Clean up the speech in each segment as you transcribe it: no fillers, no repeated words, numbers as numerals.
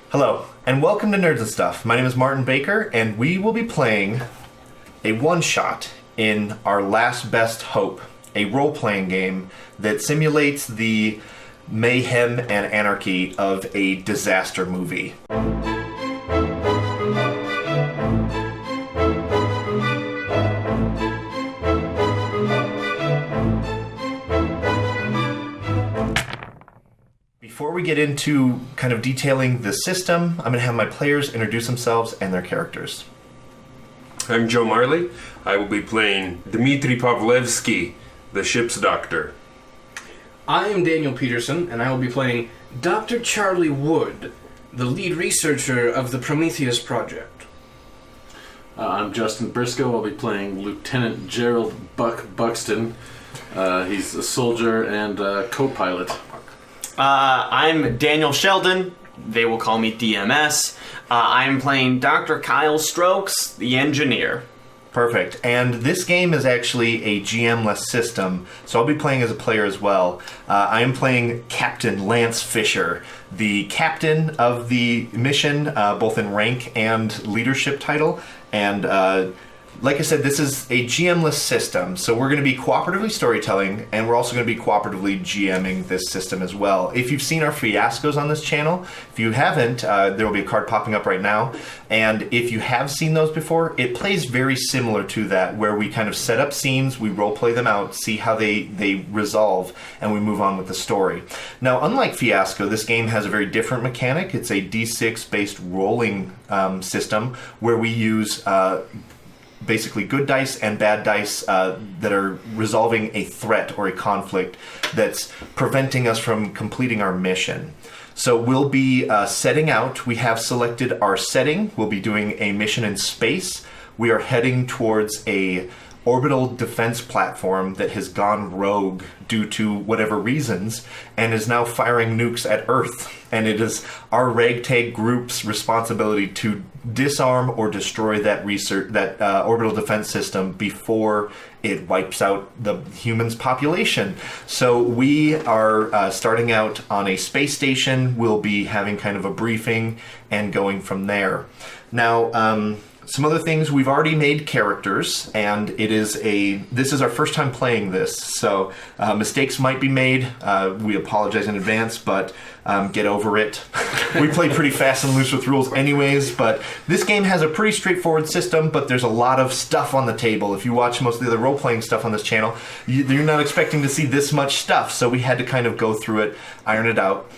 Hello, and welcome to Nerds and Stuff. My name is Martin Baker, and we will be playing a one-shot in our Last Best Hope, a role-playing game that simulates the mayhem and anarchy of a disaster movie. Before we get into kind of detailing the system, I'm going to have my players introduce themselves and their characters. I'm Joe Marley. I will be playing Demitri Pavlevski, the ship's doctor. I am Daniel Peterson, and I will be playing Dr. Charlie Wood, the lead researcher of the Prometheus Project. I'm Justin Briscoe. I'll be playing Lieutenant Gerald Buckston. He's a soldier and co-pilot. I'm Daniel Sheldon. They will call me DMS. I'm playing Dr. Kyle Strokes, the engineer. Perfect. And this game is actually a GM-less system, so I'll be playing as a player as well. I am playing Captain Lance Fisher, the captain of the mission, both in rank and leadership title. And like I said, this is a GM-less system, so we're going to be cooperatively storytelling, and we're also going to be cooperatively GMing this system as well. If you've seen our fiascos on this channel, if you haven't, there will be a card popping up right now, and if you have seen those before, it plays very similar to that, where we kind of set up scenes, we role-play them out, see how they resolve, and we move on with the story. Now, unlike Fiasco, this game has a very different mechanic. It's a D6-based rolling system, where we use basically good dice and bad dice that are resolving a threat or a conflict that's preventing us from completing our mission. So we'll be setting out. We have selected our setting. We'll be doing a mission in space. We are heading towards a orbital defense platform that has gone rogue due to whatever reasons and is now firing nukes at Earth. And it is our ragtag group's responsibility to disarm or destroy that orbital defense system before it wipes out the humans' population. So we are starting out on a space station. We'll be having kind of a briefing and going from there. Now, some other things, we've already made characters, and this is our first time playing this, so mistakes might be made. We apologize in advance, but get over it. We play pretty fast and loose with rules anyways, but this game has a pretty straightforward system, but there's a lot of stuff on the table. If you watch most of the other role-playing stuff on this channel, you're not expecting to see this much stuff, so we had to kind of go through it, iron it out.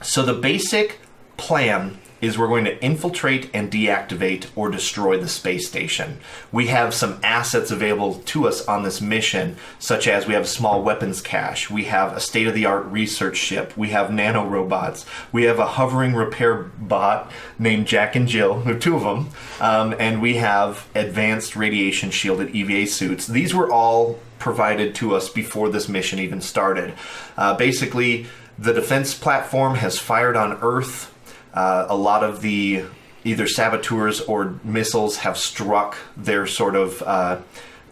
So the basic plan is we're going to infiltrate and deactivate or destroy the space station. We have some assets available to us on this mission, such as we have a small weapons cache, we have a state-of-the-art research ship, we have nanorobots, we have a hovering repair bot named Jack and Jill, we have two of them, and we have advanced radiation shielded EVA suits. These were all provided to us before this mission even started. Basically, the defense platform has fired on Earth. A lot of the either saboteurs or missiles have struck their sort of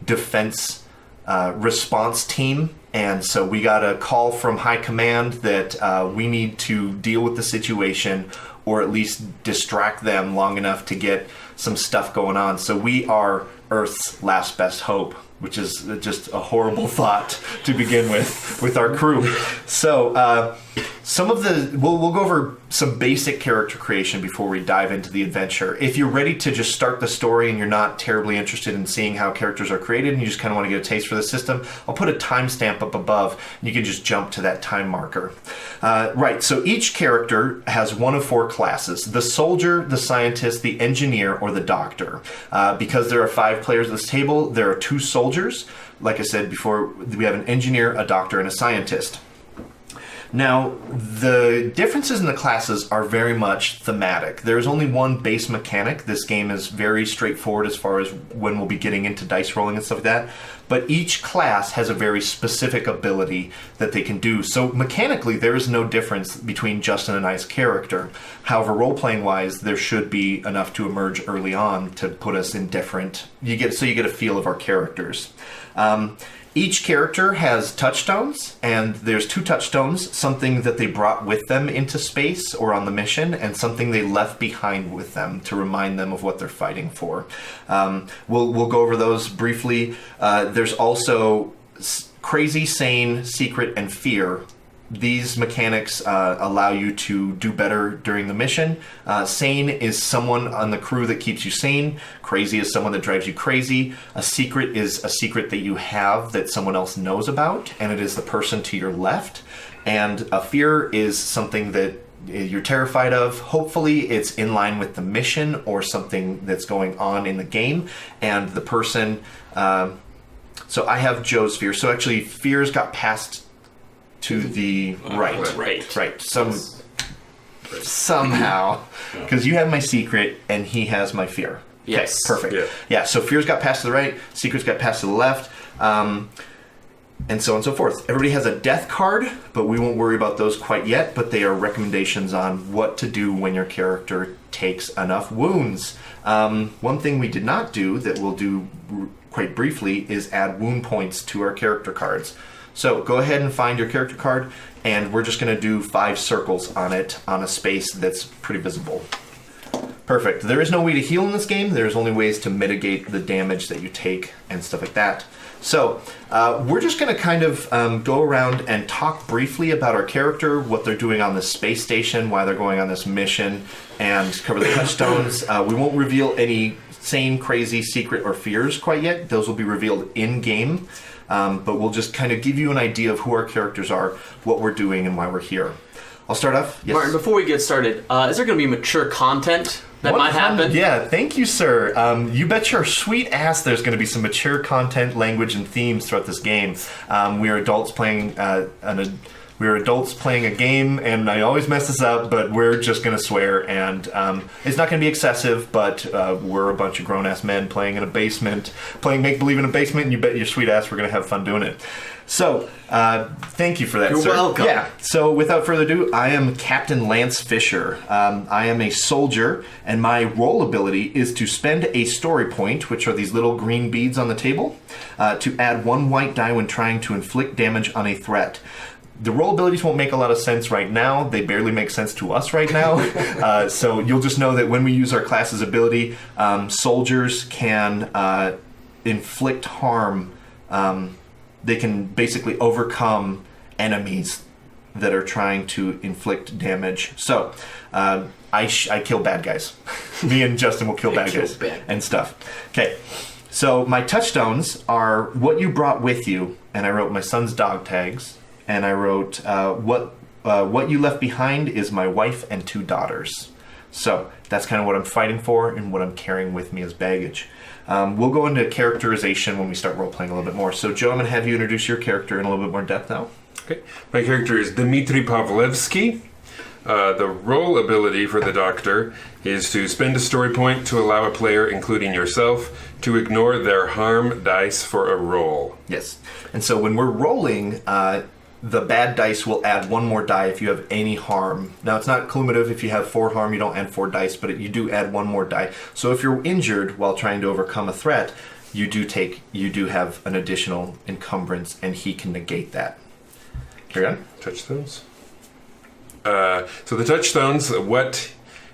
defense response team, and so we got a call from high command that we need to deal with the situation or at least distract them long enough to get some stuff going on. So we are Earth's last best hope, which is just a horrible thought to begin with our crew. So we'll go over some basic character creation before we dive into the adventure. If you're ready to just start the story and you're not terribly interested in seeing how characters are created and you just kind of want to get a taste for the system, I'll put a timestamp up above and you can just jump to that time marker. Right, so each character has one of four classes: the soldier, the scientist, the engineer, or the doctor. Because there are 5 players at this table, there are 2 soldiers. Like I said before, we have an engineer, a doctor, and a scientist. Now, the differences in the classes are very much thematic. There's only one base mechanic. This game is very straightforward as far as when we'll be getting into dice rolling and stuff like that. But each class has a very specific ability that they can do. So mechanically, there is no difference between Justin and I's character. However, role-playing wise, there should be enough to emerge early on to put us in different... So you get a feel of our characters. Each character has touchstones, and there's 2 touchstones, something that they brought with them into space or on the mission, and something they left behind with them to remind them of what they're fighting for. We'll go over those briefly. There's also crazy, sane, secret, and fear. These mechanics allow you to do better during the mission. Sane is someone on the crew that keeps you sane. Crazy is someone that drives you crazy. A secret is a secret that you have that someone else knows about, and it is the person to your left. And a fear is something that you're terrified of. Hopefully it's in line with the mission or something that's going on in the game. And the person... so I have Joe's fear. So actually, fears got passed to the right. Right. Somehow. Because you have my secret and he has my fear. Yes. Okay, perfect. Yeah, so fears got passed to the right, secrets got passed to the left, and so on and so forth. Everybody has a death card, but we won't worry about those quite yet, but they are recommendations on what to do when your character takes enough wounds. One thing we did not do that we'll do quite briefly is add wound points to our character cards. So go ahead and find your character card, and we're just going to do 5 circles on it on a space that's pretty visible. Perfect. There is no way to heal in this game. There's only ways to mitigate the damage that you take and stuff like that. So we're just going to kind of go around and talk briefly about our character, what they're doing on this space station, why they're going on this mission, and cover the touchstones. We won't reveal any sane, crazy, secret, or fears quite yet. Those will be revealed in-game. But we'll just kind of give you an idea of who our characters are, what we're doing, and why we're here. I'll start off. Yes. Martin, before we get started, is there going to be mature content that might happen? Yeah, thank you, sir. You bet your sweet ass there's going to be some mature content, language, and themes throughout this game. We are adults playing a game, and I always mess this up, but we're just going to swear, and it's not going to be excessive, but we're a bunch of grown-ass men playing in a basement, playing make-believe in a basement, and you bet your sweet ass we're going to have fun doing it. So, thank you for that, You're sir. welcome. Yeah, so without further ado, I am Captain Lance Fisher. I am a soldier, and my role ability is to spend a story point, which are these little green beads on the table, to add 1 white die when trying to inflict damage on a threat. The role abilities won't make a lot of sense right now. They barely make sense to us right now. So you'll just know that when we use our class's ability, soldiers can inflict harm. They can basically overcome enemies that are trying to inflict damage. So I kill bad guys. Me and Justin will kill bad guys and stuff. Okay. So my touchstones are what you brought with you, and I wrote my son's dog tags. And I wrote, what you left behind is my wife and 2 daughters. So that's kind of what I'm fighting for and what I'm carrying with me as baggage. We'll go into characterization when we start role-playing a little bit more. So Joe, I'm going to have you introduce your character in a little bit more depth now. Okay. My character is Demitri Pavlevski. The role ability for the Doctor is to spend a story point to allow a player, including yourself, to ignore their harm dice for a roll. Yes. And so when we're rolling... the bad dice will add 1 more die if you have any harm. Now, it's not cumulative. If you have 4 harm, you don't add 4 dice, but you do add 1 more die. So if you're injured while trying to overcome a threat, you do have an additional encumbrance, and he can negate that. Carry on. Touchstones. So the touchstones, what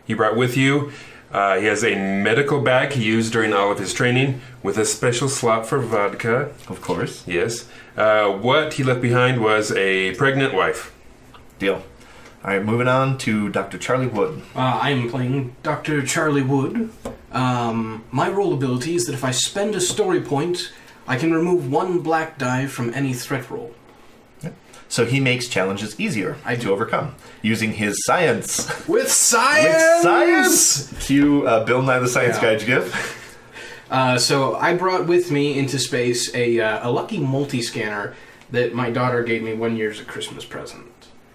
he brought with you, he has a medical bag he used during all of his training with a special slot for vodka. Of course. Yes. What he left behind was a pregnant wife. Deal. All right, moving on to Dr. Charlie Wood. I'm playing Dr. Charlie Wood. My role ability is that if I spend a story point, I can remove 1 black die from any threat roll. So he makes challenges easier to overcome using his science. With science! With science! Cue Bill Nye the Science Guide GIF. So I brought with me into space a lucky multi-scanner that my daughter gave me 1 year as a Christmas present.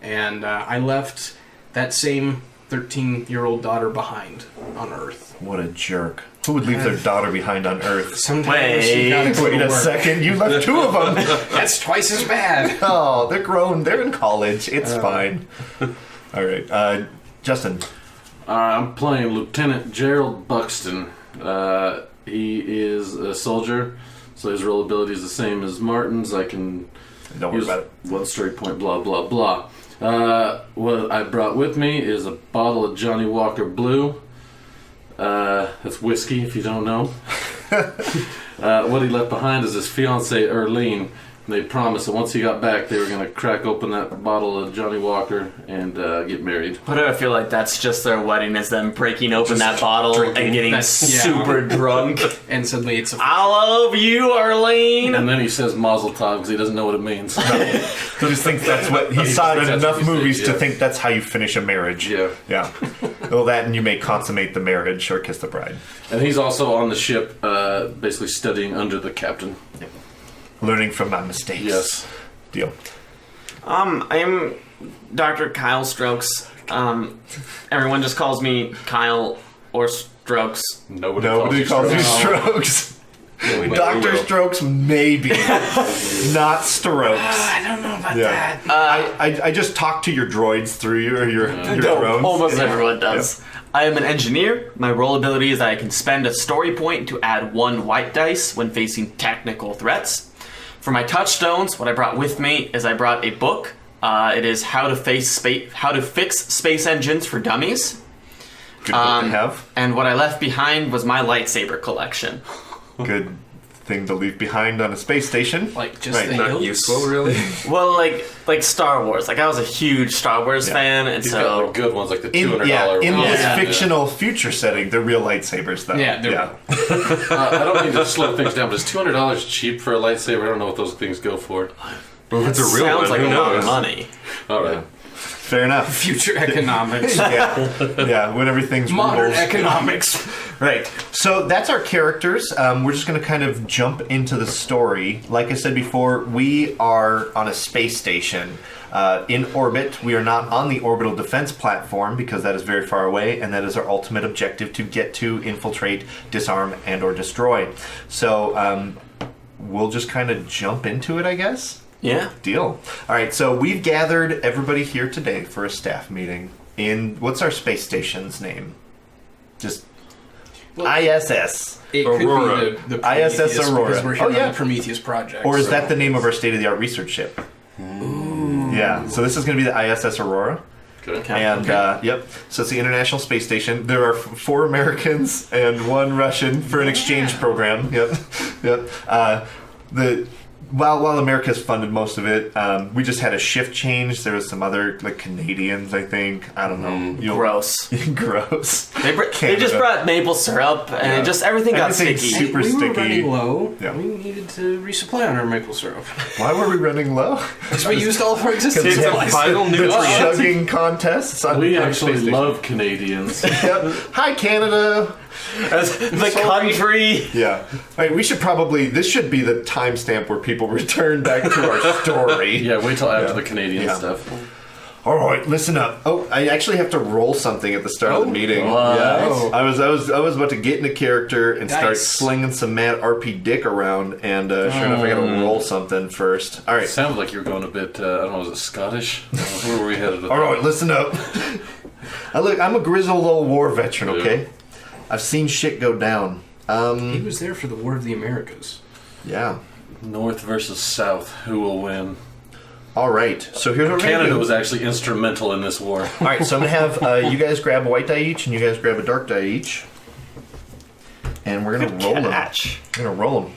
And I left that same 13-year-old daughter behind on Earth. What a jerk. Who would leave their daughter behind on Earth? Sometimes you gotta go Wait to a work. second, you left 2 of them. That's twice as bad. Oh, they're grown. They're in college. It's fine. All right. Justin. I'm playing Lieutenant Gerald Buckston. He is a soldier, So his roll ability is the same as Martin's. I can Don't worry use about it. one story point, blah, blah, blah. What I brought with me is a bottle of Johnny Walker Blue. That's whiskey, if you don't know. What he left behind is his fiancée, Erlene. And they promised that once he got back, they were going to crack open that bottle of Johnny Walker and get married. But I feel like that's just their wedding, is them breaking open that bottle drinking. and getting super drunk. And suddenly it's a... I love you, Arlene! And then he says Mazel Tov because he doesn't know what it means. He just thinks that's what he saw it in That's enough what he movies said, to yeah. think that's how you finish a marriage. Yeah. Yeah. Well, that and you may consummate the marriage or kiss the bride. And he's also on the ship, basically studying under the captain. Learning from my mistakes. Yes. Deal. I'm Dr. Kyle Strokes. Everyone just calls me Kyle or Strokes. Nobody calls you Strokes. Dr. Strokes, maybe. Not Strokes. I don't know about Yeah. that. I just talk to your droids through your drones. Almost everyone does. I am an engineer. My role ability is that I can spend a story point to add 1 white dice when facing technical threats. For my touchstones, what I brought with me is I brought a book. It is How to Fix Space Engines for Dummies. Good book to have. And what I left behind was my lightsaber collection. Good thing to leave behind on a space station. Like, just Right, the Not hilts? useful, really. Well, like Star Wars. Like, I was a huge Star Wars fan, and He's got so the good ones, like the In, $200 in ones. this Yeah. fictional future setting, they're real lightsabers, though. Yeah, they're- I don't mean to slow things down, but is $200 cheap for a lightsaber? I don't know what those things go for. Well, if it's a real sounds one, like who a lot knows? of money. All right. Fair enough. Future economics. Yeah, when everything's Modern rubles. economics. Right. So that's our characters. We're just going to kind of jump into the story. Like I said before, we are on a space station in orbit. We are not on the orbital defense platform because that is very far away, and that is our ultimate objective: to get to infiltrate, disarm, and/or destroy. So we'll just kind of jump into it, I guess. Yeah. Deal. All right, so we've gathered everybody here today for a staff meeting in, what's our space station's name? Just ISS. It Aurora. could be the ISS Prometheus, Aurora. because we're here Oh, on yeah. the Prometheus project. Or is so- that the name of our state-of-the-art research ship? Ooh. Yeah, so this is going to be the ISS Aurora. Okay. And, yep, so it's the International Space Station. There are 4 Americans and 1 Russian for an exchange program. Yep, yep. While America's funded most of it, we just had a shift change. There was some other, like, Canadians, I think. I don't know. Gross. Gross. They just Canada. brought maple syrup, and Yeah. it just everything got Everything's sticky. super we were sticky. running low. Yeah. We needed to resupply on our maple syrup. Why were we running low? Because we used all of our existing It's a supplies. vital The nutrient. chugging contests. On We on actually space station. love Canadians. Yep. Hi, Canada. As the country. Yeah. Right, we should probably. This should be the timestamp where people return back to our story. Yeah, wait till after Yeah. the Canadian Yeah. stuff. All right, listen up. Oh, I actually have to roll something at the start of the meeting. What? Yeah. I was about to get into character and start Nice. slinging some mad RP dick around, and sure enough, I got to roll something first. All right. It sounded like you were going a bit, I don't know, was it Scottish? Where were we headed? All right, listen up. I'm a grizzled old war veteran. Okay, I've seen shit go down. He was there for the War of the Americas. Yeah. North versus South. Who will win? All right. So here's what we're gonna Canada do. was actually instrumental in this war. All right, so I'm gonna have you guys grab a white die each, and you guys grab a dark die each, and we're gonna roll them. Catch. We're gonna roll them.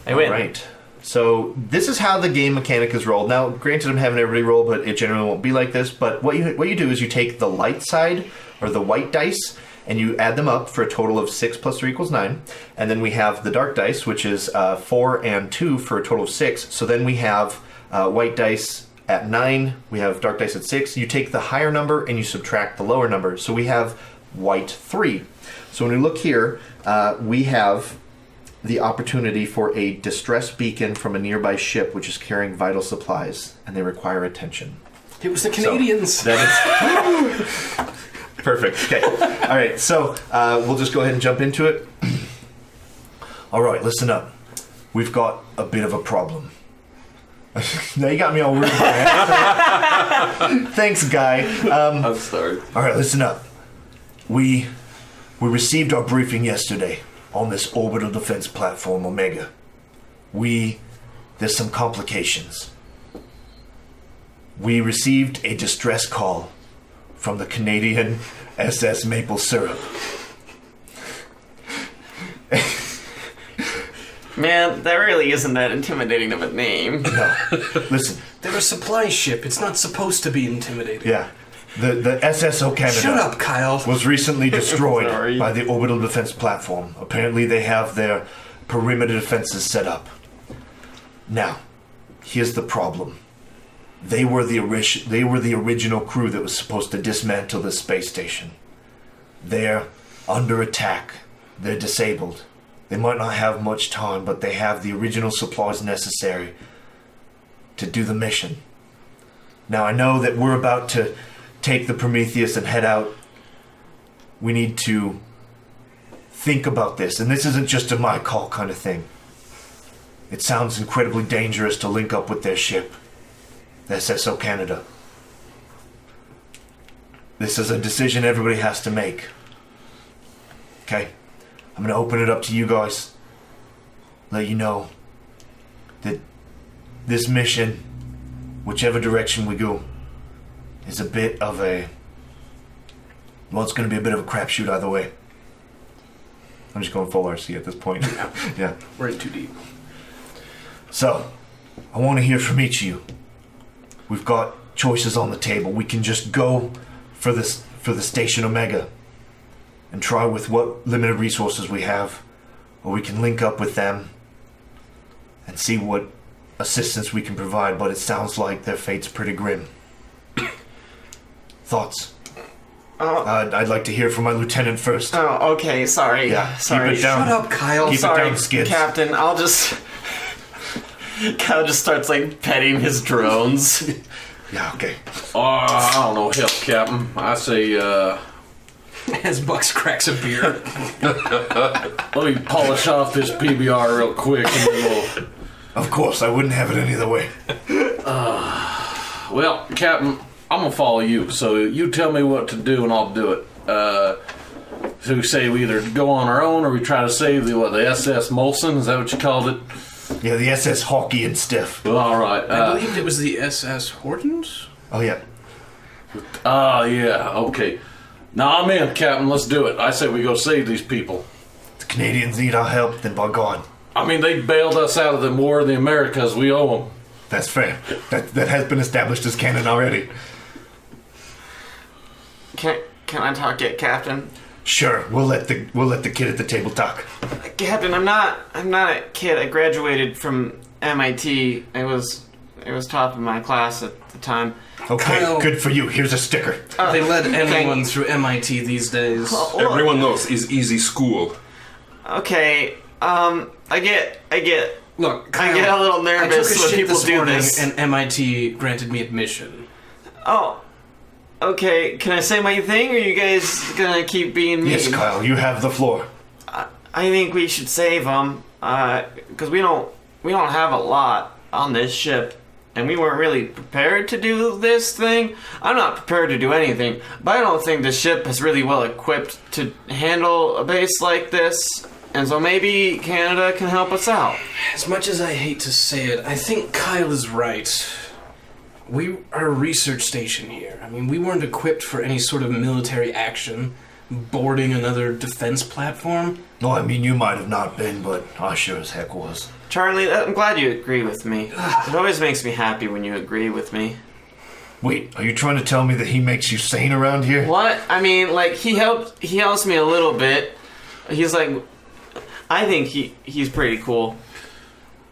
I win. All right. So this is how the game mechanic is rolled. Now, granted, I'm having everybody roll, but it generally won't be like this. But what you do is you take the light side or the white dice, and you add them up for a total of 6 plus 3 equals 9. And then we have the dark dice, which is 4 and 2 for a total of 6. So then we have white dice at 9. We have dark dice at 6. You take the higher number and you subtract the lower number. So we have white 3. So when we look here, we have the opportunity for a distress beacon from a nearby ship which is carrying vital supplies, and they require attention. It was the Canadians. That is perfect. Okay. All right. So we'll just go ahead and jump into it. All right. Listen up. We've got a bit of a problem. Now you got me all worried. Thanks, guy. I'm sorry. All right. Listen up. We received our briefing yesterday. on this orbital defense platform, Omega. There's some complications. We received a distress call from the Canadian SS Maple Syrup. Man, that really isn't that intimidating of a name. No, listen. They're a supply ship. It's not supposed to be intimidating. Yeah, the SSO Canada. Shut up, Kyle. Was recently destroyed Sorry. by the orbital defense platform. Apparently, they have their perimeter defenses set up. Now, here's the problem. They were the original crew that was supposed to dismantle this space station. They're under attack. They're disabled. They might not have much time, but they have the original supplies necessary to do the mission. Now, I know that we're about to take the Prometheus and head out. We need to think about this, and this isn't just a my call kind of thing. It sounds incredibly dangerous to link up with their ship, the SSO Canada. This is a decision everybody has to make. Okay? I'm going to open it up to you guys. Let you know that this mission, whichever direction we go, is a bit of a... Well, it's going to be a bit of a crapshoot either way. I'm just going full RC at this point. Yeah. We're in too deep. So, I want to hear from each of you. We've got choices on the table. We can just go for the Station Omega and try with what limited resources we have, or we can link up with them and see what assistance we can provide, but it sounds like their fate's pretty grim. Thoughts? I'd like to hear from my lieutenant first. Oh, okay, sorry. Yeah, sorry. keep it down. Shut up, Kyle. Keep Sorry, it down, Skids. Captain. Kyle just starts like petting his drones. Yeah, okay. I don't know, hell, Captain. I say, As Bucks cracks a beer. let me polish off this PBR real quick and then we'll... Of course, I wouldn't have it any other way. Well, Captain, I'm gonna follow you, so you tell me what to do and I'll do it. So we say we either go on our own or we try to save the SS Molson, is that what you called it? Yeah, the SS Hawkeye and Stiff. Well, alright. I believed it was the SS Hortons. Oh, yeah. Yeah, okay. Now I'm in, Captain, let's do it. I say we go save these people. If the Canadians need our help, then by God. I mean, they bailed us out of the war of the Americas, we owe them. That's fair. That has been established as canon already. Can I talk to you, Captain? Sure, we'll let the kid at the table talk. Captain, I'm not a kid. I graduated from MIT. I was top of my class at the time. Okay, Kyle. good for you. Here's a sticker. They let anyone through MIT these days. Everyone knows is easy school. Okay, I get. Look, I get a little nervous I took a when shit people this do morning this. and MIT granted me admission. Oh, okay. Can I say my thing, or are you guys gonna keep being mean? Yes, Kyle, you have the floor. I think we should save them, because we don't have a lot on this ship, and we weren't really prepared to do this thing. I'm not prepared to do anything, but I don't think the ship is really well equipped to handle a base like this, and so maybe Canada can help us out. As much as I hate to say it, I think Kyle is right. We are a research station here. I mean, we weren't equipped for any sort of military action, boarding another defense platform. No, I mean, you might have not been, but I sure as heck was. Charlie, I'm glad you agree with me. It always makes me happy when you agree with me. Wait, are you trying to tell me that he makes you sane around here? What? I mean, like, he helps me a little bit. He's like, I think he's pretty cool.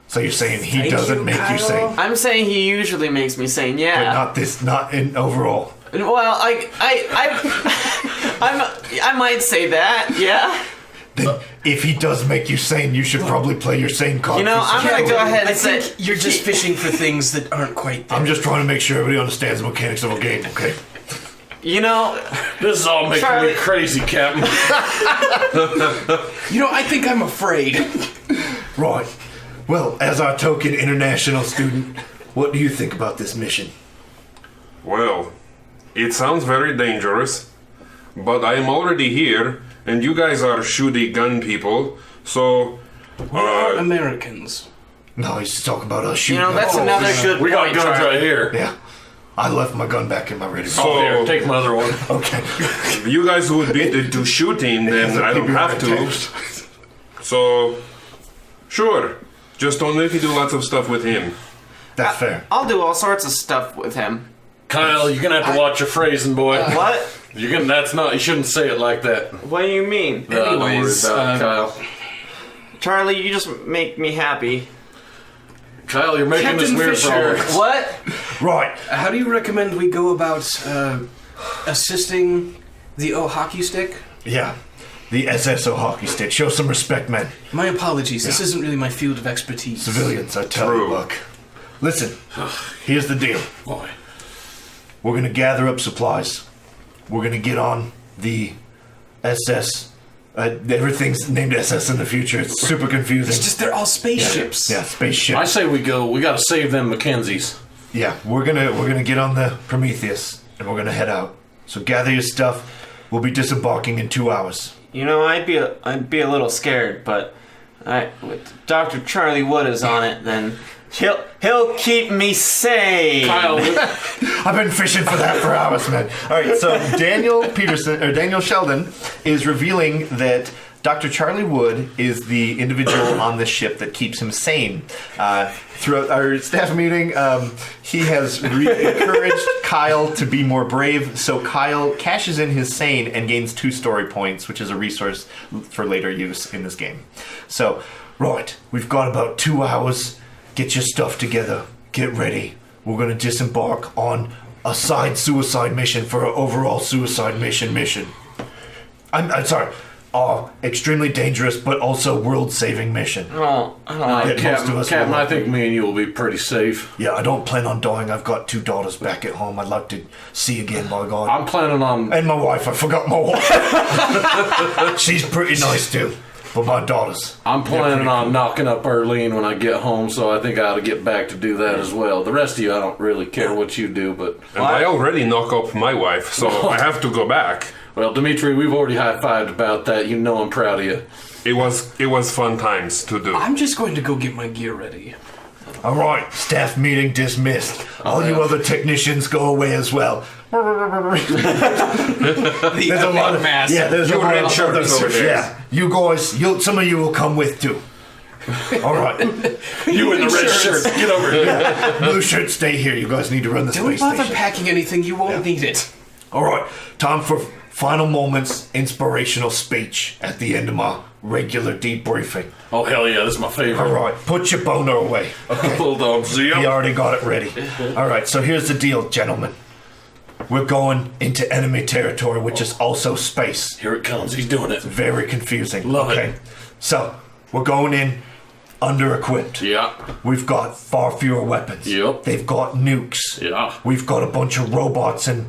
So you're saying he Thank doesn't you, make Kyle. you sane? I'm saying he usually makes me sane, yeah. But not in overall. Well, I might say that, yeah. Then if he does make you sane, you should probably play your sane card. You know, for I'm some- gonna go ahead I and say think you're just fishing for things that aren't quite there. I'm just trying to make sure everybody understands the mechanics of a game, okay? you know, This is all making Charlie. me crazy, Captain. You know, I think I'm afraid. Right. Well, as our token international student, what do you think about this mission? Well, it sounds very dangerous, but I am already here, and you guys are shooty gun people, so... We are Americans. No, he's talking about us You shooting. know, that's guns. another good We got point, guns Charlie. right here. Yeah. I left my gun back in my ready. So- Here, take my other one. Okay. If you guys would beat it to shooting, then I don't have to. So, sure. Just don't let me do lots of stuff with him. That's fair. I'll do all sorts of stuff with him. Kyle, you're gonna have to watch your phrasing, boy. What? You're gonna. That's not. You shouldn't say it like that. What do you mean? No, don't worry Anyways, about it, Kyle. Charlie, you just make me happy. Kyle, you're making this Captain weird for all of Fisher. us. What? Right. How do you recommend we go about assisting the hockey stick? Yeah. The SSO hockey stick. Show some respect, man. My apologies. This isn't really my field of expertise. Civilians, I tell you, True. look. Listen, here's the deal. Boy. We're gonna gather up supplies. We're gonna get on the SS. Everything's named SS in the future. It's super confusing. It's just they're all spaceships. Yeah, spaceship. I say we go. We gotta save them Mackenzies. Yeah, we're gonna get on the Prometheus and we're gonna head out. So gather your stuff. We'll be disembarking in 2 hours. You know, I'd be a little scared, but with Dr. Charlie Wood is on it, then he'll keep me sane. Kyle, I've been fishing for that for hours, man. All right, so Daniel Sheldon is revealing that Dr. Charlie Wood is the individual on this ship that keeps him sane. Throughout our staff meeting, he has encouraged Kyle to be more brave, so Kyle cashes in his sane and gains 2 story points, which is a resource for later use in this game. So, right, we've got about 2 hours. Get your stuff together. Get ready. We're going to disembark on a side suicide mission for an overall suicide mission. I'm sorry. Extremely dangerous, but also world-saving mission. I don't like Yeah, most of us Captain, will. I think me and you will be pretty safe. Yeah, I don't plan on dying. I've got 2 daughters back at home I'd like to see again, by God. I'm planning on. And my wife. I forgot my wife. She's pretty nice, too. But my daughters. I'm planning pretty on cool. knocking up Arlene when I get home, so I think I ought to get back to do that as well. The rest of you, I don't really care what you do, but And I already knock up my wife, so I have to go back. well, Demitri, we've already high-fived about that. You know I'm proud of you. It was fun times to do. I'm just going to go get my gear ready. All right, staff meeting dismissed. All you other technicians go away as well. There's a lot of mass. yeah. There's a You lot red of shirts over there. Yeah, you guys. Some of you will come with too. All right, You in the red shirt, get over here. blue shirts stay here. You guys need to run the Don't space bother station. packing anything. You won't need it. All right, time for final moments, inspirational speech at the end of my regular debriefing. Oh, hell yeah, this is my favorite. All right, put your boner away. Hold on, see He ya. already got it ready. All right, so here's the deal, gentlemen. We're going into enemy territory, which is also space. Here it comes, he's doing it. Very confusing. Love okay. it. So, we're going in under-equipped. Yeah, We've got far fewer weapons. Yep. They've got nukes. yeah. We've got a bunch of robots and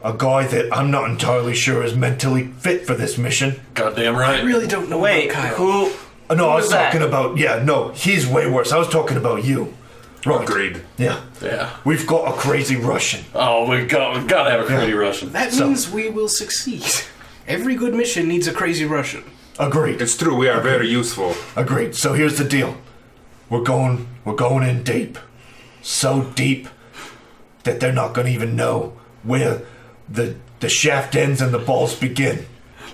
a guy that I'm not entirely sure is mentally fit for this mission. Goddamn I right. really don't know Wait, about Kyle. who? No, I was was that? talking about, he's way worse. I was talking about you. Right. Agreed. Yeah. Yeah. We've got a crazy Russian. Oh, we gotta have a crazy Russian. That So- means we will succeed. Every good mission needs a crazy Russian. Agreed. It's true, we are very useful. Agreed. So here's the deal. We're going in deep. So deep that they're not going to even know where the shaft ends and the balls begin.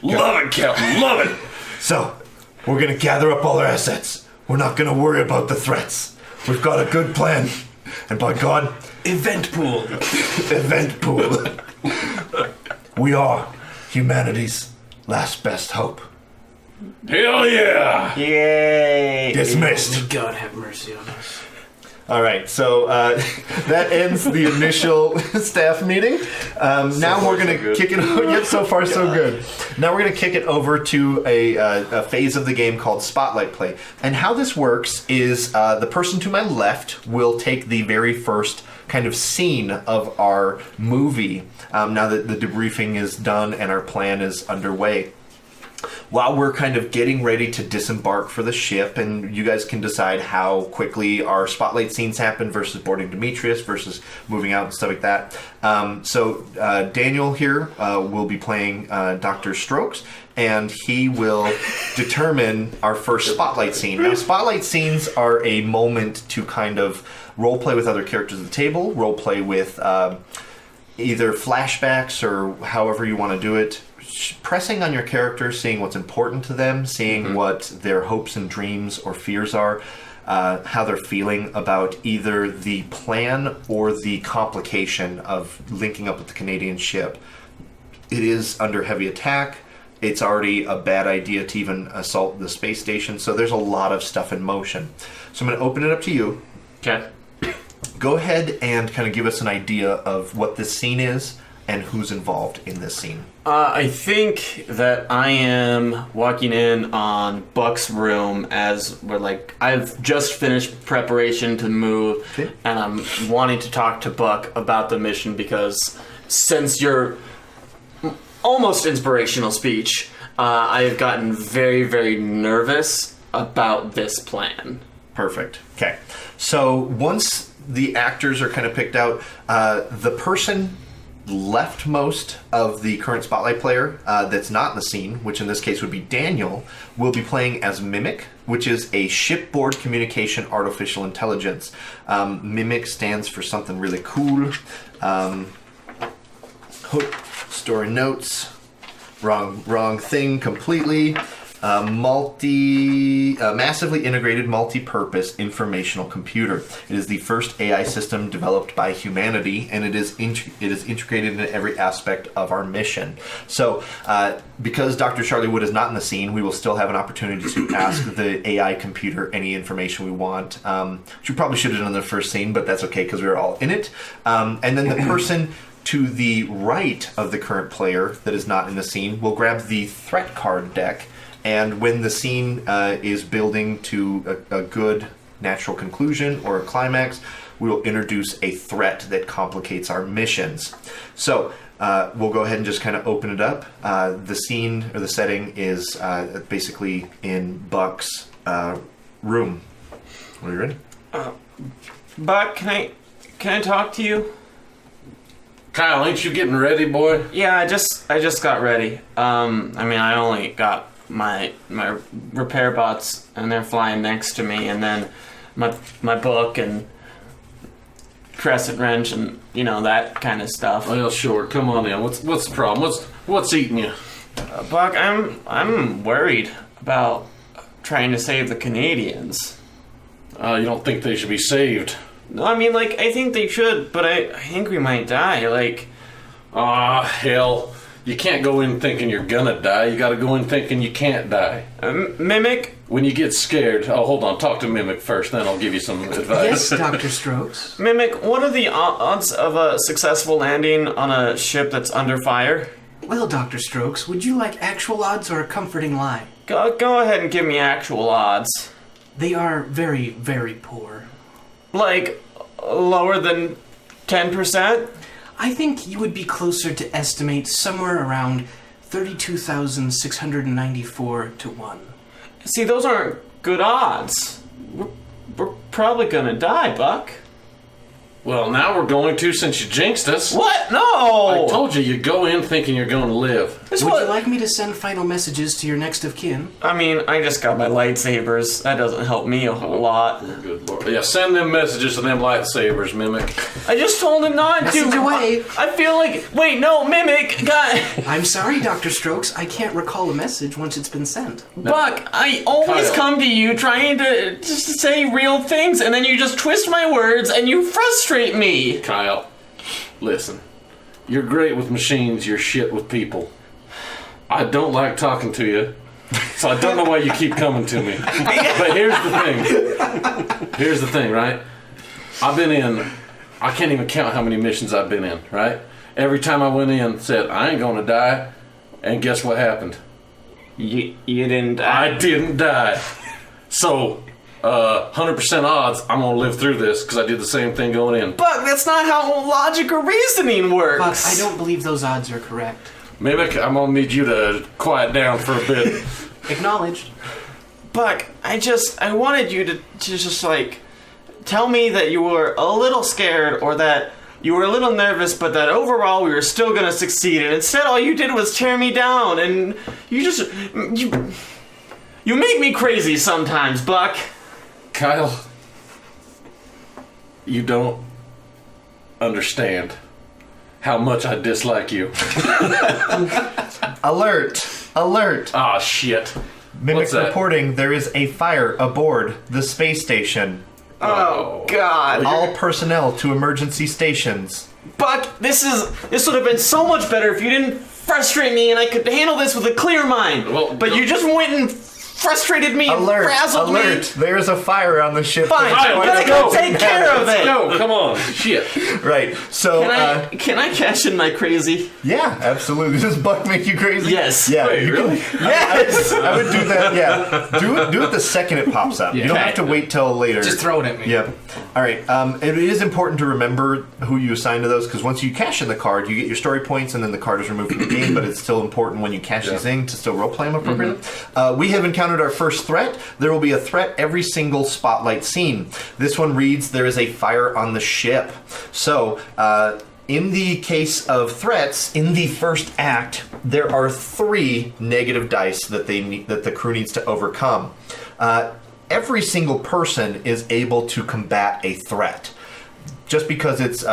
Love it, Captain, love it. So, we're going to gather up all our assets. We're not going to worry about the threats. We've got a good plan. And by God, Event pool. event pool. We are humanity's last best hope. Hell yeah. Yay! Dismissed. May God have mercy on us. All right, so that ends the initial staff meeting. Now we're going to kick it. Yep, so far so good. Now we're going to kick it over to a phase of the game called Spotlight Play. And how this works is the person to my left will take the very first kind of scene of our movie. Now that the debriefing is done and our plan is underway. while we're kind of getting ready to disembark for the ship, and you guys can decide how quickly our spotlight scenes happen versus boarding Demetrius versus moving out and stuff like that. So Daniel here will be playing Dr. Strokes, and he will determine our first spotlight scene. Now, spotlight scenes are a moment to kind of role play with other characters at the table, role play with either flashbacks or however you want to do it, pressing on your character, seeing what's important to them, seeing what their hopes and dreams or fears are, how they're feeling about either the plan or the complication of linking up with the Canadian ship. It is under heavy attack. It's already a bad idea to even assault the space station, so there's a lot of stuff in motion. So I'm going to open it up to you. Okay. Go ahead and kind of give us an idea of what this scene is and who's involved in this scene. I think that I am walking in on Buck's room as we're like, I've just finished preparation to move, and I'm wanting to talk to Buck about the mission because since your almost inspirational speech, I have gotten very, very nervous about this plan. Perfect. Okay. So once the actors are kind of picked out, the person leftmost of the current spotlight player that's not in the scene, which in this case would be Daniel, will be playing as Mimic, which is a shipboard communication artificial intelligence. Mimic stands for something really cool. Story notes. Wrong thing completely. Massively integrated multi-purpose informational computer. It is the first AI system developed by humanity, and it is integrated into every aspect of our mission. So, because Dr. Charlie Wood is not in the scene, we will still have an opportunity to ask the AI computer any information we want, which we probably should have done in the first scene, but that's okay because we were all in it. And then the person to the right of the current player that is not in the scene will grab the threat card deck. And when the scene is building to a good natural conclusion or a climax, we will introduce a threat that complicates our missions. So we'll go ahead and just kind of open it up. The scene or the setting is basically in Buck's room. Are you ready? Buck, can I talk to you? Kyle, ain't you getting ready, boy? Yeah, I just got ready. I only got my repair bots, and they're flying next to me, and then my book and crescent wrench and that kind of stuff. Well, sure. Come on in. What's the problem? What's eating you? Buck, I'm worried about trying to save the Canadians. You don't think they should be saved? No, I think they should, but I think we might die. Hell. You can't go in thinking you're gonna die. You gotta go in thinking you can't die. Mimic? When you get scared... Oh, hold on. Talk to Mimic first, then I'll give you some advice. Yes, Dr. Strokes. Mimic, what are the odds of a successful landing on a ship that's under fire? Well, Dr. Strokes, would you like actual odds or a comforting lie? Go ahead and give me actual odds. They are very, very poor. Lower than 10%? I think you would be closer to estimate somewhere around 32,694 to 1. See, those aren't good odds. We're probably gonna die, Buck. Well, now we're going to, since you jinxed us. What? No! I told you go in thinking you're going to live. Would you like me to send final messages to your next of kin? I just got my lightsabers. That doesn't help me a whole lot. Good Lord. Yeah, send them messages to them lightsabers, Mimic. I just told him not to. Message away. I feel like... Wait, no, Mimic! God. I'm sorry, Dr. Strokes. I can't recall a message once it's been sent. Buck, I always come to you trying to just say real things, and then you just twist my words, and you frustrate me. Kyle, listen. You're great with machines, you're shit with people. I don't like talking to you, so I don't know why you keep coming to me. But here's the thing, right? I've been in, I can't even count how many missions I've been in, right? Every time I went in, said, I ain't gonna die, and guess what happened? You didn't die. I didn't die. So... 100% odds I'm gonna live through this because I did the same thing going in. But that's not how logic or reasoning works. But I don't believe those odds are correct. Mimic, I'm gonna need you to quiet down for a bit. Acknowledged. Buck, I wanted you to just, like, tell me that you were a little scared or that you were a little nervous, but that overall we were still gonna succeed. And instead all you did was tear me down, and you make me crazy sometimes, Buck. Kyle, you don't understand how much I dislike you. Alert! Ah, shit. Mimic What's that? reporting there is a fire aboard the space station. Oh, God. All personnel to emergency stations. Buck, this would have been so much better if you didn't frustrate me and I could handle this with a clear mind. Well, but you just went and frustrated me and frazzled me. There is a fire on the ship. Fine, Fine, but let's I can go. take care of it. No, come on. Shit. Right. So, Can I cash in my crazy? yeah, absolutely. Does Buck make you crazy? Yes. Yeah. Wait, you can- really? Yes. I would do that. Yeah. Do it the second it pops up. You don't Okay. have to wait till later. Just throw it at me. Yep. All right. It is important to remember who you assign to those because once you cash in the card, you get your story points, and then the card is removed from the game. But it's still important when you cash these in to still roleplay them appropriately. We have encountered our first threat. There will be a threat every single spotlight scene. This one reads, "There is a fire on the ship." So, in the case of threats, in the first act, there are 3 negative dice that that the crew needs to overcome. Every single person is able to combat a threat. Just because it's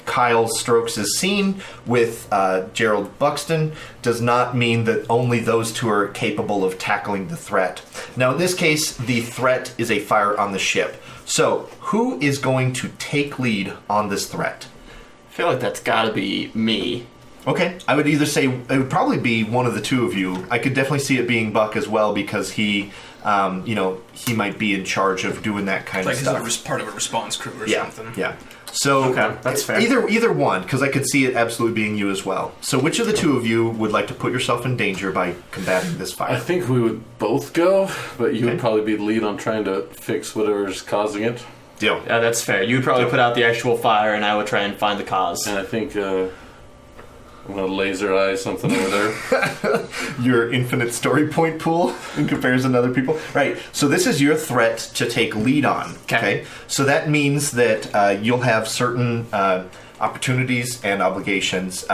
Kyle Strokes' scene with Gerald Buckston does not mean that only those two are capable of tackling the threat. Now, in this case, the threat is a fire on the ship. So, who is going to take lead on this threat? I feel like that's gotta be me. Okay, I would either say it would probably be one of the two of you. I could definitely see it being Buck as well because he, he might be in charge of doing that kind Like of he's stuff. part of a response crew or Yeah, something. yeah. So Okay, that's fair. Either one, because I could see it absolutely being you as well. So which of the two of you would like to put yourself in danger by combating this fire? I think we would both go, but you Okay. would probably be the lead on trying to fix whatever's causing it. Deal. Yeah, that's fair. You would probably put out the actual fire and I would try and find the cause. And I think I'm gonna laser eye something over there. Your infinite story point pool in comparison to other people. Right. So this is your threat to take lead on. Okay. So that means that you'll have certain opportunities and obligations.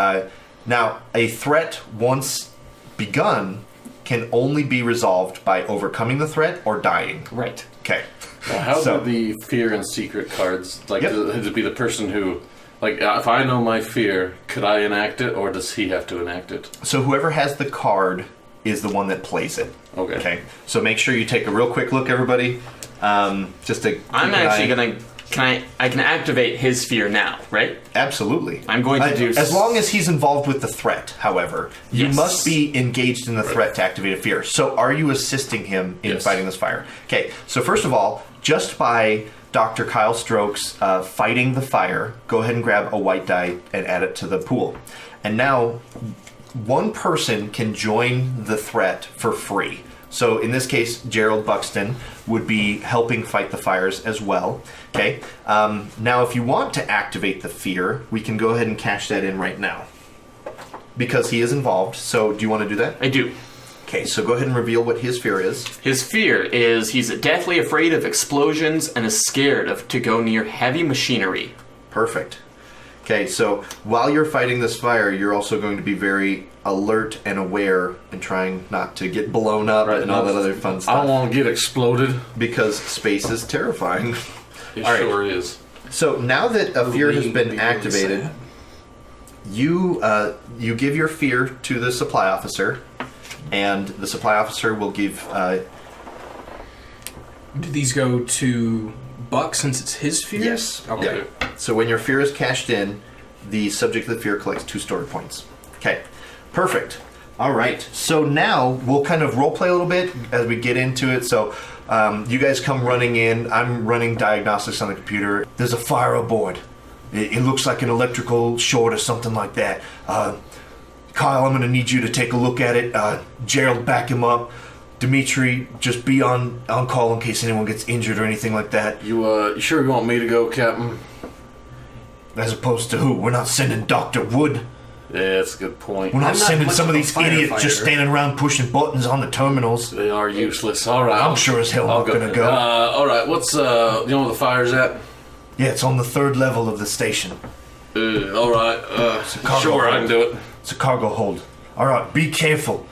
Now, a threat once begun can only be resolved by overcoming the threat or dying. Right. Okay. Well, how So- do the fear and secret cards, like, Yep. does it be the person who, like, if I know my fear, could I enact it, or does he have to enact it? So whoever has the card is the one that plays it. Okay. Okay. So make sure you take a real quick look, everybody. Just to. I'm keep an actually eye- gonna. I can activate his fear now, right? Absolutely. I'm going to do as long as he's involved with the threat. However, you Yes. must be engaged in the threat to activate a fear. So, are you assisting him in Yes. fighting this fire? Okay. So first of all, just by Dr. Kyle Strokes fighting the fire, go ahead and grab a white die and add it to the pool. And now, one person can join the threat for free. So in this case, Gerald Buckston would be helping fight the fires as well. Okay. Now, if you want to activate the fear, we can go ahead and cash that in right now because he is involved. So, do you want to do that? I do. Okay. So go ahead and reveal what his fear is. His fear is he's deathly afraid of explosions and is scared to go near heavy machinery. Perfect. Okay. So while you're fighting this fire, you're also going to be very alert and aware and trying not to get blown up Right, and all no, that other fun I stuff don't want to get exploded. because space is terrifying. It All right. sure is. So now that a fear has Being been really activated, sad. you give your fear to the supply officer, and the supply officer will give. Do these go to Buck since it's his fear? Yes. Okay. Yeah. So when your fear is cashed in, the subject of the fear collects 2 story points. Okay. Perfect. All right. So now we'll kind of role play a little bit as we get into it. So you guys come running in. I'm running diagnostics on the computer. There's a fire aboard. It looks like an electrical short or something like that. Kyle, I'm going to need you to take a look at it. Gerald, back him up. Demitri, just be on call in case anyone gets injured or anything like that. You sure you want me to go, Captain? As opposed to who? We're not sending Dr. Wood. Yeah, that's a good point. We're not I'm not sending much some of of a these idiots just firefighter. standing around pushing buttons on the terminals. They are useless. All right. I'm sure as hell I'll not gonna go. All right. What's you know where the fire's at? Yeah, it's on the 3rd level of the station. All right. cargo Sure, I can do it. It's a cargo hold. All right, be careful.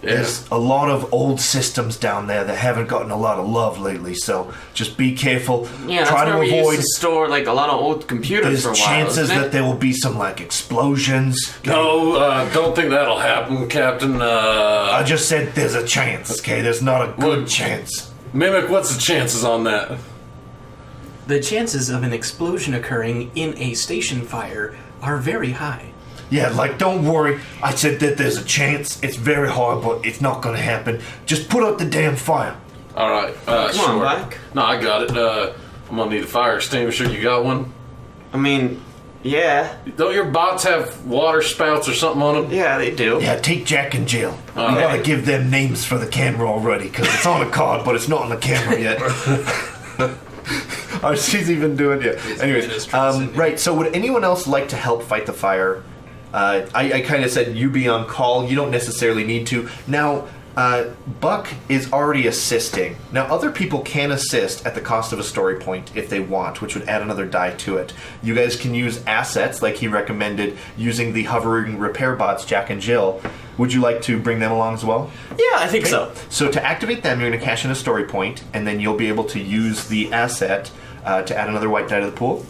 There's a lot of old systems down there that haven't gotten a lot of love lately, so just be careful. Yeah, Try that's to where we avoid. used to store like a lot of old computers There's for a while. chances isn't it? that there will be some like explosions. No, don't think that'll happen, Captain. I just said there's a chance, okay? There's not a good chance. Mimic, what's the chances on that? The chances of an explosion occurring in a station fire are very high. Yeah, like, don't worry. I said that there's a chance. It's very hard, but it's not gonna happen. Just put out the damn fire. All right. Come sure. on, Black. No, I got it. I'm gonna need a fire extinguisher. You got one? I mean, yeah. Don't your bots have water spouts or something on them? Yeah, they do. Yeah, take Jack and Jill. We Okay. gotta give them names for the camera already, because it's on a card, but it's not on the camera yet. Oh, she's even doing it. Anyways, right, so would anyone else like to help fight the fire? I kind of said you be on call. You don't necessarily need to. Now, Buck is already assisting. Now, other people can assist at the cost of a story point if they want, which would add another die to it. You guys can use assets, like he recommended, using the hovering repair bots, Jack and Jill. Would you like to bring them along as well? Yeah, I think so. So to activate them, you're going to cash in a story point, and then you'll be able to use the asset to add another white die to the pool.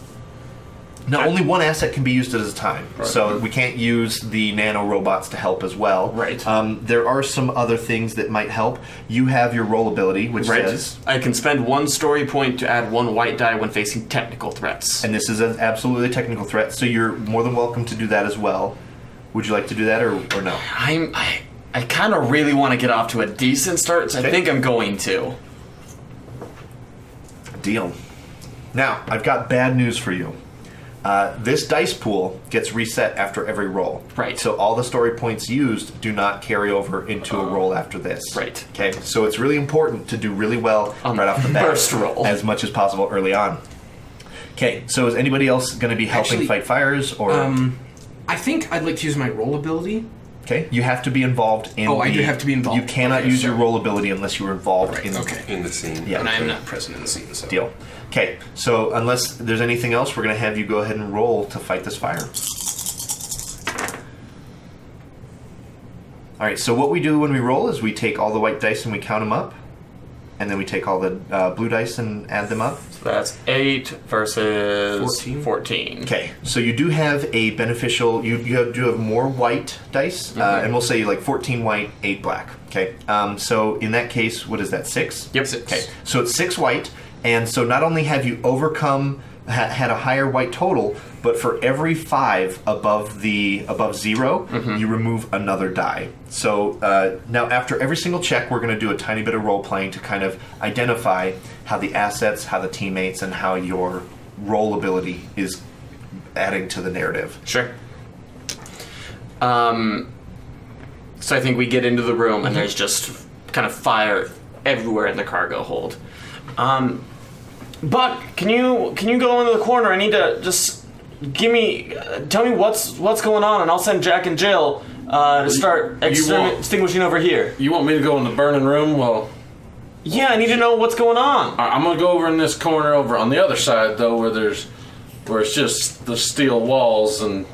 Now, only one asset can be used at a time, so we can't use the nano robots to help as well. Right. There are some other things that might help. You have your roll ability, which says, I can spend 1 story point to add 1 white die when facing technical threats. and this is an absolutely technical threat, so you're more than welcome to do that as well. Would you like to do that, or no? I kind of really want to get off to a decent start, so I think I'm going to. Deal. Now, I've got bad news for you. This dice pool gets reset after every roll. Right. So all the story points used do not carry over into a roll after this. Right. Okay. So it's really important to do really well right off the bat. First roll. As much as possible early on. Okay. So is anybody else going to be helping Actually, fight fires? Or I think I'd like to use my roll ability. okay, you have to be involved in. Oh, I do have to be involved. You cannot Okay, use your so- roll ability unless you were involved in. Okay. In the scene. Yeah. And I am not present in the scene, so. Deal. Okay, so unless there's anything else, we're going to have you go ahead and roll to fight this fire. All right, so what we do when we roll is we take all the white dice and we count them up, and then we take all the blue dice and add them up. So that's 8 versus 14. Okay, so you do have a beneficial. You do have more white dice, and we'll say like 14 white, 8 black. Okay, so in that case, what is that? 6. Yep. Okay, so it's 6 white, and so not only have you overcome had a higher white total, but for every 5 above 0, you remove another die. So now after every single check, we're going to do a tiny bit of role playing to kind of identify how the assets, how the teammates, and how your role ability is adding to the narrative. Sure. So I think we get into the room and there's just kind of fire everywhere in the cargo hold. Buck, can you go into the corner? I need to just tell me what's going on, and I'll send Jack and Jill to start extinguishing over here. You want me to go in the burning room? Well, Yeah, I need to know what's going on. I'm gonna go over in this corner over on the other side though, where it's just the steel walls, and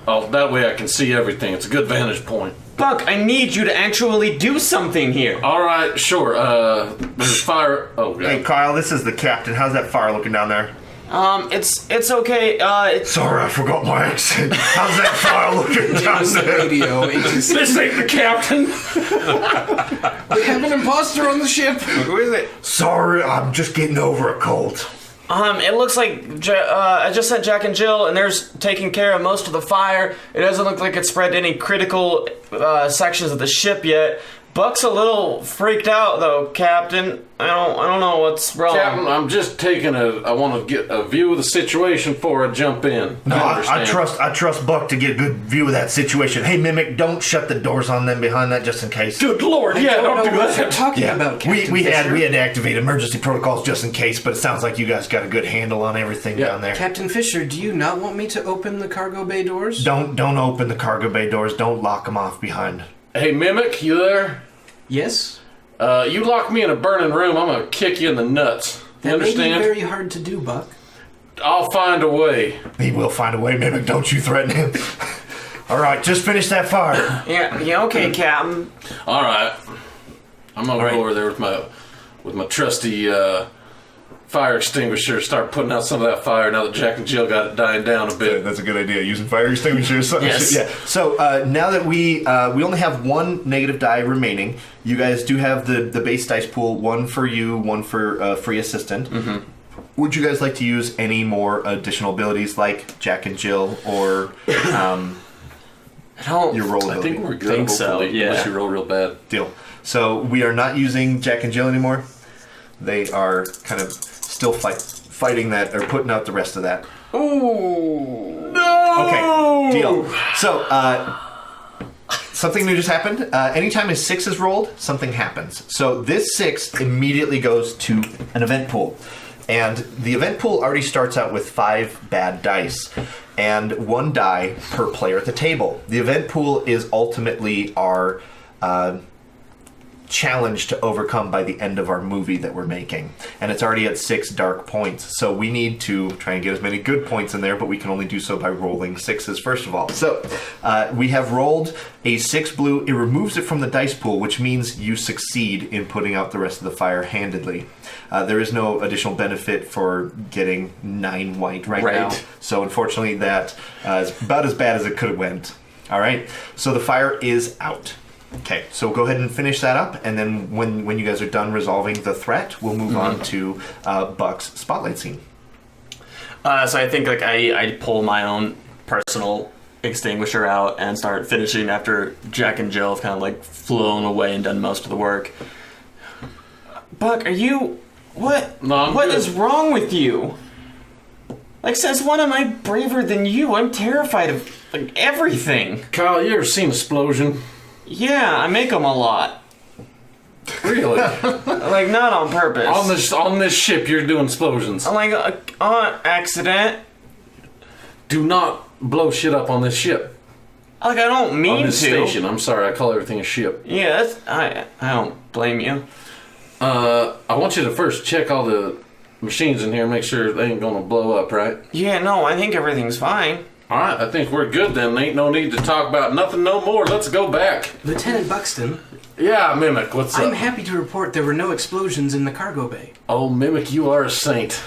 that way I can see everything. It's a good vantage point. Buck, I need you to actually do something here. All right, sure. There's fire. Oh, Hey, God. Kyle, this is the captain. How's that fire looking down there? It's okay. Sorry, I forgot my accent. How's that fire looking down there? Radio agency. This ain't the captain. We have an imposter on the ship. Who is it? Sorry, I'm just getting over a cold. It looks like I just sent Jack and Jill, and they're taking care of most of the fire. It doesn't look like it's spread to any critical sections of the ship yet, Buck's a little freaked out, though, Captain. I don't know what's wrong. Captain, I'm just taking I want to get a view of the situation before I jump in. No, I understand. trust Buck to get a good view of that situation. Hey, Mimic, don't shut the doors on them behind that just in case. Good Lord, yeah, don't do What you're that. talking about, Captain we had Fisher. to activate emergency protocols just in case, but it sounds like you guys got a good handle on everything down there. Captain Fisher, do you not want me to open the cargo bay doors? Don't open the cargo bay doors. Don't lock them off behind. Hey, Mimic, you there? Yes. You lock me in a burning room, I'm gonna kick you in the nuts. You That may understand? be very hard to do, Buck. I'll find a way. He will find a way, Mimic. Don't you threaten him. All right, just finish that fire. Yeah, okay, Captain. All right, I'm gonna All right. go over there with my trusty fire extinguisher. Start putting out some of that fire now that Jack and Jill got it dying down a bit. That's a good idea. Using fire extinguishers. Yes. Yeah. So now that we only have one negative die remaining, you guys do have the base dice pool. One for you, one for free assistant. Mm-hmm. Would you guys like to use any more additional abilities like Jack and Jill or I don't. your roll I ability? think we're good. Think so, hopefully, yeah. Unless you roll real bad. Deal. So we are not using Jack and Jill anymore. They are kind of still fighting that or putting out the rest of that. Ooh. Okay, deal. So, something new just happened. Anytime a 6 is rolled, something happens. So this 6 immediately goes to an event pool. And the event pool already starts out with 5 bad dice and 1 die per player at the table. The event pool is ultimately our challenge to overcome by the end of our movie that we're making, and it's already at 6 dark points, so we need to try and get as many good points in there, but we can only do so by rolling 6s first of all. So we have rolled a 6 blue. It removes it from the dice pool, which means you succeed in putting out the rest of the fire handedly. There is no additional benefit for getting 9 white right now, so unfortunately that is about as bad as it could have went. All right, so the fire is out. Okay, so go ahead and finish that up, and then when you guys are done resolving the threat, we'll move on to Buck's spotlight scene. So I think I pull my own personal extinguisher out and start finishing after Jack and Jill have kind of flown away and done most of the work. Buck, are you... What? No, I'm What good. is wrong with you? Since when am I braver than you? I'm terrified of everything. Kyle, you ever seen Explosion? Yeah, I make them a lot. Really? Not on purpose. on this ship, you're doing explosions. On accident. Do not blow shit up on this ship. I don't mean On this to. station. I'm sorry, I call everything a ship. Yeah, I don't blame you. I want you to first check all the machines in here, make sure they ain't gonna blow up, right? Yeah, no, I think everything's fine. Alright, I think we're good then. Ain't no need to talk about nothing no more. Let's go back. Lieutenant Buckston, Yeah, Mimic, what's I'm up? happy to report there were no explosions in the cargo bay. Oh, Mimic, you are a saint.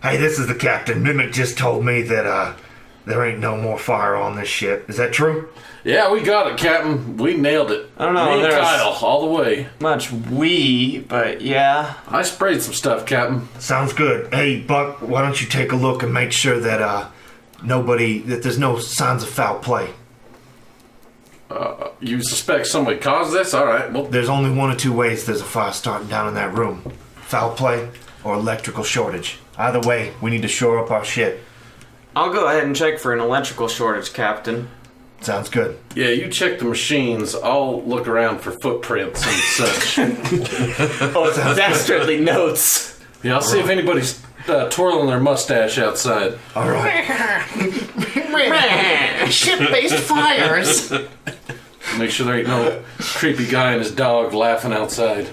Hey, this is the captain. Mimic just told me that there ain't no more fire on this ship. Is that true? Yeah, we got it, Captain. We nailed it. I don't know, Me and there's- Kyle, all the way. Much but yeah. I sprayed some stuff, Captain. Sounds good. Hey, Buck, why don't you take a look and make sure that that there's no signs of foul play. You suspect somebody caused this? Alright, well, There's only 1 or 2 ways there's a fire starting down in that room. Foul play or electrical shortage. Either way, we need to shore up our shit. I'll go ahead and check for an electrical shortage, Captain. Sounds good. yeah, you check the machines. I'll look around for footprints and such. Oh, dastardly notes. Yeah, I'll see if anybody's twirling their mustache outside. All right. Ship-based fires. Make sure there ain't no creepy guy and his dog laughing outside.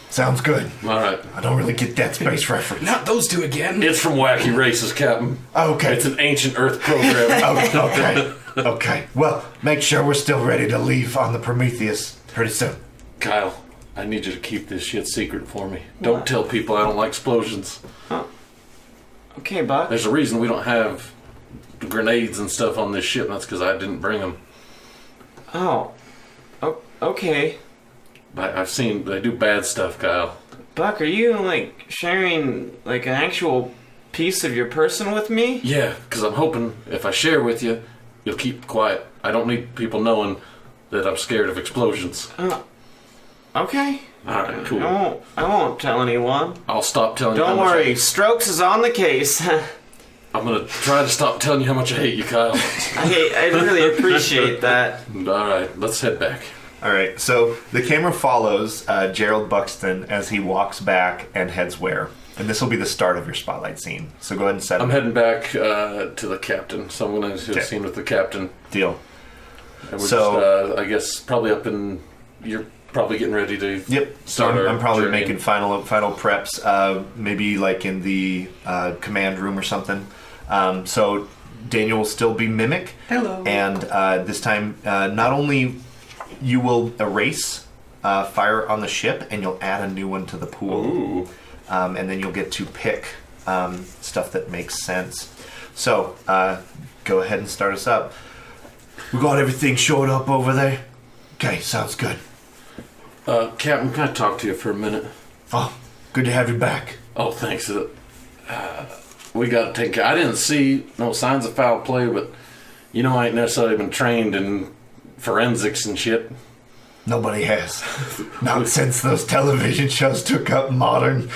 Sounds good. Alright. I don't really get that space reference. Not those two again. It's from Wacky Races, Captain. Okay. It's an ancient Earth program. Oh, okay. Okay. Well, make sure we're still ready to leave on the Prometheus pretty soon. Kyle, I need you to keep this shit secret for me. Don't tell people I don't like explosions. Okay, Buck. There's a reason we don't have grenades and stuff on this ship, and that's because I didn't bring them. Oh, okay. But I've seen they do bad stuff, Kyle. Buck, are you, sharing, an actual piece of your person with me? Yeah, because I'm hoping if I share with you, you'll keep quiet. I don't need people knowing that I'm scared of explosions. Okay. All right, cool. I won't tell anyone. I'll stop telling you. Don't worry, Strokes is on the case. I'm gonna try to stop telling you how much I hate you, Kyle. I really appreciate that. All right, let's head back. All right, so the camera follows Gerald Buckston as he walks back and heads where? And this will be the start of your spotlight scene. So go ahead and set it. I'm heading back to the captain, so I'm going to do a scene with the captain. Deal. And we're just, I guess, probably up in... You're probably getting ready to... Yep. start So our I'm probably journey. making final preps, maybe like in the command room or something. So Daniel will still be Mimic. Hello. And this time, not only you will erase fire on the ship, and you'll add a new one to the pool. Ooh. And then you'll get to pick stuff that makes sense. So, go ahead and start us up. We got everything shored up over there? Okay, sounds good. Captain, can I talk to you for a minute? Oh, good to have you back. Oh, thanks. We got to take care. I didn't see no signs of foul play, but I ain't necessarily been trained in forensics and shit. Nobody has. Not since those television shows took up modern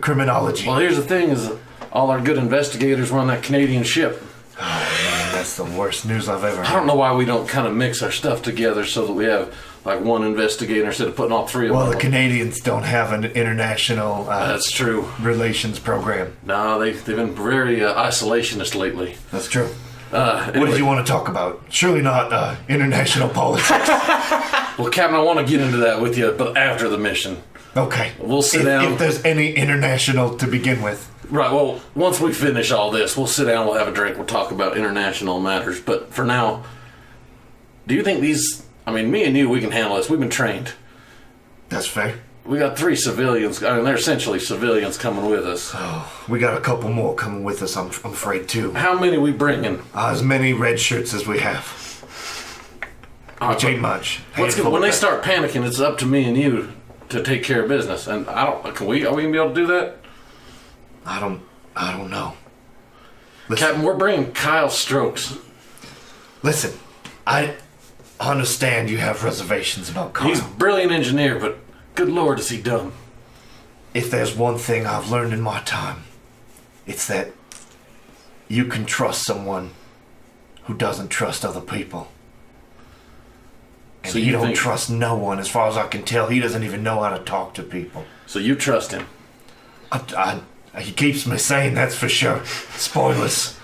criminology. Well, here's the thing: is all our good investigators were on that Canadian ship. Oh man, that's the worst news I've ever heard. I don't know why we don't kind of mix our stuff together so that we have like one investigator instead of putting all three of Well, them. the Canadians don't have an international That's true. relations program. No, they've been very isolationist lately. That's true. Anyway, What did you want to talk about? Surely not international politics. Well, Captain, I want to get into that with you, but after the mission. Okay. We'll sit down. If there's any international to begin with. Right, well, once we finish all this, we'll sit down, we'll have a drink, we'll talk about international matters. But for now, do you think me and you, we can handle this. We've been trained. That's fair. We got 3 civilians. They're essentially civilians coming with us. Oh, we got a couple more coming with us, I'm afraid, too. How many we bringing? As many red shirts as we have. Which ain't much. When they start panicking, it's up to me and you to take care of business. And are we gonna be able to do that? I don't know. Listen, Captain, we're bringing Kyle Strokes. listen, I understand you have reservations about Kyle. He's a brilliant engineer, but good Lord, is he dumb. If there's one thing I've learned in my time, it's that you can trust someone who doesn't trust other people. And So he you don't think- trust no one. As far as I can tell, he doesn't even know how to talk to people. So you trust him. He keeps me sane, that's for sure. Spoilers.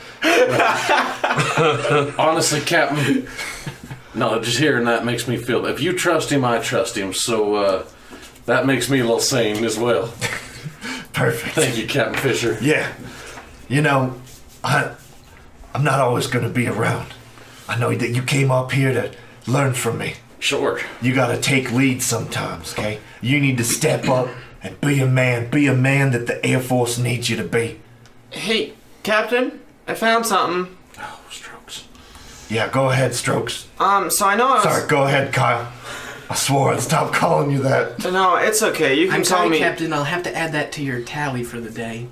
Honestly, Captain, no, just hearing that makes me feel... If you trust him, I trust him. So that makes me a little sane as well. Perfect. Thank you, Captain Fisher. Yeah. I'm not always going to be around. I know that you came up here to learn from me. Sure. You got to take lead sometimes, okay? You need to step up and be a man. Be a man that the Air Force needs you to be. Hey, Captain, I found something. Oh, Strokes. Yeah, go ahead, Strokes. So I know I was... Sorry, go ahead, Kyle. I swore I'd stop calling you that. No, it's okay. You can I'm tell sorry, me... Captain. I'll have to add that to your tally for the day.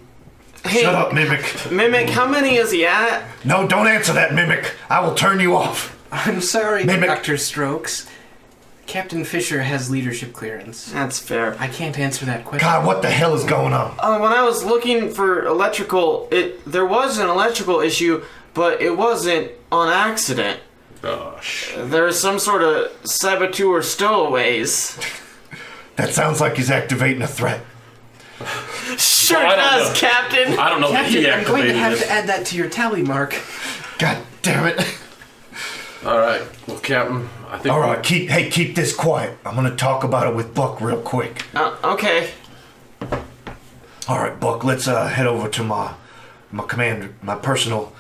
Hey, Shut up, Mimic. Mimic, how many is he at? No, don't answer that, Mimic. I will turn you off. I'm sorry, Mimic. Dr. Strokes. Captain Fisher has leadership clearance. That's fair. I can't answer that question. God, what the hell is going on? When I was looking for electrical, there was an electrical issue, but it wasn't on accident. Gosh. There's some sort of saboteur stowaways. That sounds like he's activating a threat. Sure Well, I don't does, know. Captain. I don't know that he Captain, I'm going to activated have this. to add that to your tally, Mark. God damn it. All right. Well, Captain, I think... All right, keep this quiet. I'm going to talk about it with Buck real quick. Okay. All right, Buck, let's head over to my personal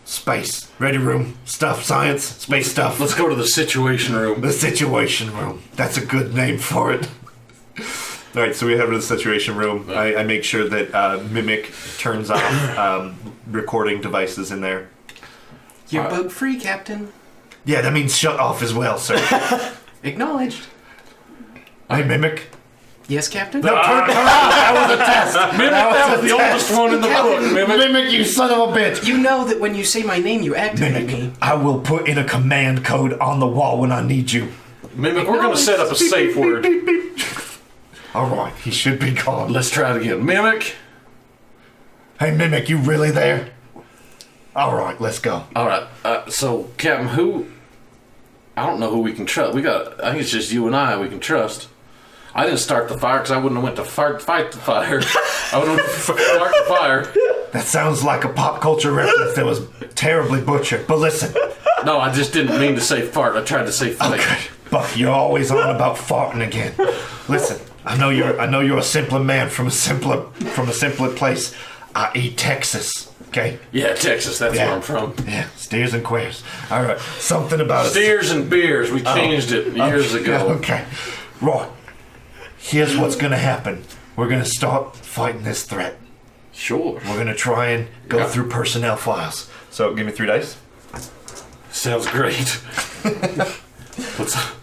space. Ready room, stuff, science, space stuff. Let's go to the Situation Room. The Situation Room. That's a good name for it. All right, so we head to the Situation Room. I make sure that Mimic turns off recording devices in there. You're bug-free, Captain. Yeah, that means shut off as well, sir. Acknowledged. Hey, Mimic. Yes, Captain? No, turn around. That was a test. Mimic, that was the oldest one in the book, Mimic. Mimic, you son of a bitch. You know that when you say my name, you activate me. Mimic, I will put in a command code on the wall when I need you. Mimic, we're going to set up a safe word. All right, he should be gone. Let's try it again. Mimic. Hey, Mimic, you really there? All right, let's go. All right. So, Captain, I don't know who we can trust. I think it's just you and I we can trust. I didn't start the fire because I wouldn't have went to fight the fire. I would have start the fire. That sounds like a pop culture reference that was terribly butchered. But listen. No, I just didn't mean to say fart. I tried to say fight. Okay, Buck, you're always on about farting again. Listen, I know you're a simpler man from a simpler place, i.e. Texas. Okay. Yeah, Texas. That's where I'm from. Yeah, steers and queers. All right, something about Steers and beers. We changed it years ago. Okay, right. Here's what's gonna happen. We're gonna start fighting this threat. Sure. We're gonna try and go through personnel files. So give me 3 dice. Sounds great.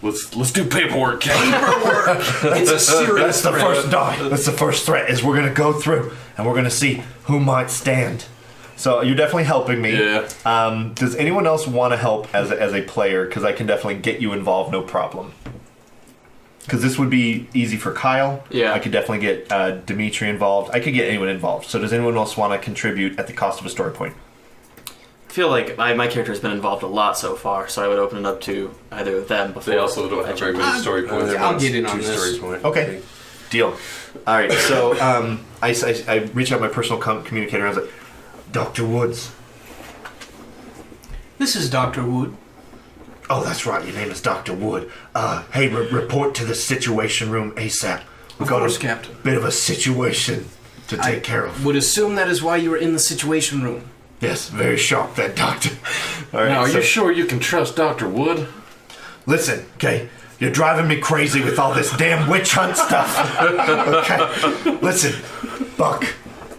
let's do paperwork, Captain. It's a serious That's the first die. That's the first threat. Is we're gonna go through and we're gonna see who might stand. So you're definitely helping me. Yeah. Does anyone else want to help as a player? Because I can definitely get you involved, no problem. Because this would be easy for Kyle. Yeah. I could definitely get Demitri involved. I could get anyone involved. So does anyone else want to contribute at the cost of a story point? I feel like my character has been involved a lot so far, so I would open it up to either of them before. They also don't have very many story points. I'll get in on Two this. story points. Okay. Deal. All right. So I reached out my personal communicator. I was like, Dr. Woods. This is Dr. Wood. Oh, that's right. Your name is Dr. Wood. Hey, report to the situation room ASAP. We've got course, a Captain. bit of a situation to take care of. Would assume that is why you were in the situation room. Yes, very sharp, that doctor. All right, Now, are so you sure you can trust Dr. Wood? listen, okay? You're driving me crazy with all this damn witch hunt stuff. Okay? Listen, Buck,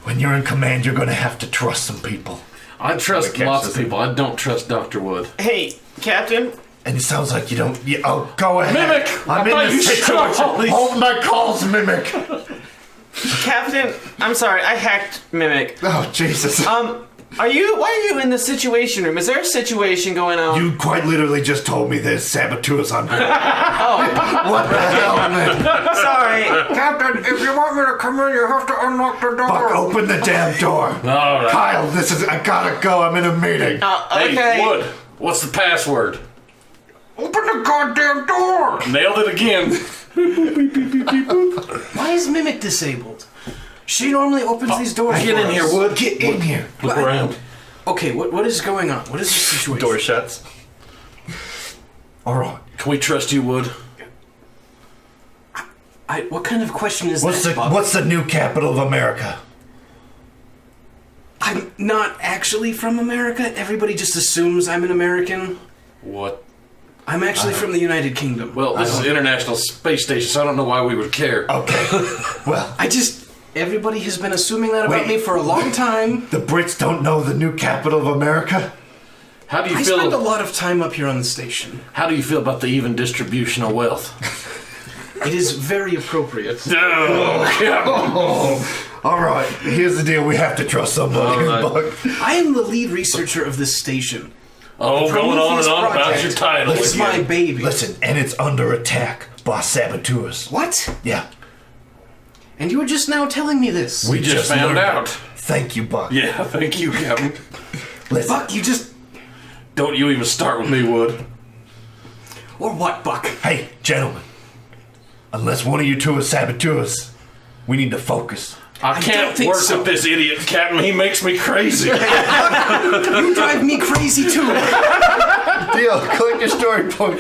when you're in command, you're going to have to trust some people. I trust catch lots of this. people. I don't trust Dr. Wood. Hey, Captain. And it sounds like you don't... oh, go ahead. Mimic! I'm I thought in you the said situation. please. Hold my calls, Mimic. Captain, I'm sorry, I hacked Mimic. Oh, Jesus. Why are you in the situation room? Is there a situation going on? You quite literally just told me there's saboteurs on board. Oh, What the hell, man? sorry. Captain, if you want me to come in, you have to unlock the door. Buck, open the damn door. All right. Kyle, I gotta go. I'm in a meeting. Okay. Hey, Wood, what's the password? Open the goddamn door! Nailed it again. Why is Mimic disabled? She normally opens these doors. Get for in here, us. Wood. Get in here. Look around. Okay, what is going on? What is the situation? Door shuts. All right. Can we trust you, Wood? What kind of question is What's that, Bob? what's the new capital of America? I'm not actually from America. Everybody just assumes I'm an American. What? I'm actually from the United Kingdom. Well, this is International Space Station, so I don't know why we would care. Okay. Well, Everybody has been assuming that about Wait. me for a long time. the Brits don't know the new capital of America? How do you I spend a feel? lot of time up here on the station. How do you feel about the even distribution of wealth? It is very appropriate. Oh, all right. Here's the deal. We have to trust somebody, Buck. I am the lead researcher of this station. Oh, going on and Prometheus on about Project. your title. It's my baby. Listen, and it's under attack by saboteurs. What? Yeah. And you were just now telling me this. We just found learned out. it. Thank you, Buck. Yeah, thank you, Captain. Listen, Buck, you just... Don't you even start with me, Wood. Or what, Buck? hey, gentlemen. Unless one of you two are saboteurs, we need to focus. I don't can't think work so. with this idiot, Captain. He makes me crazy. You drive me crazy too. Deal. Collect your story point.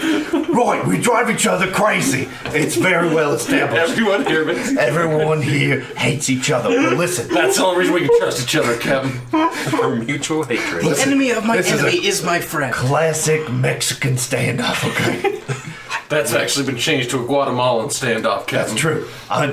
Right, we drive each other crazy. It's very well established. Everyone here, man. Everyone here hates each other. But listen, That's the only reason we can trust each other, Captain. For mutual hatred. The enemy of my this is enemy a- is my friend. classic Mexican standoff, okay? That's actually been changed to a Guatemalan standoff, That's Captain. true.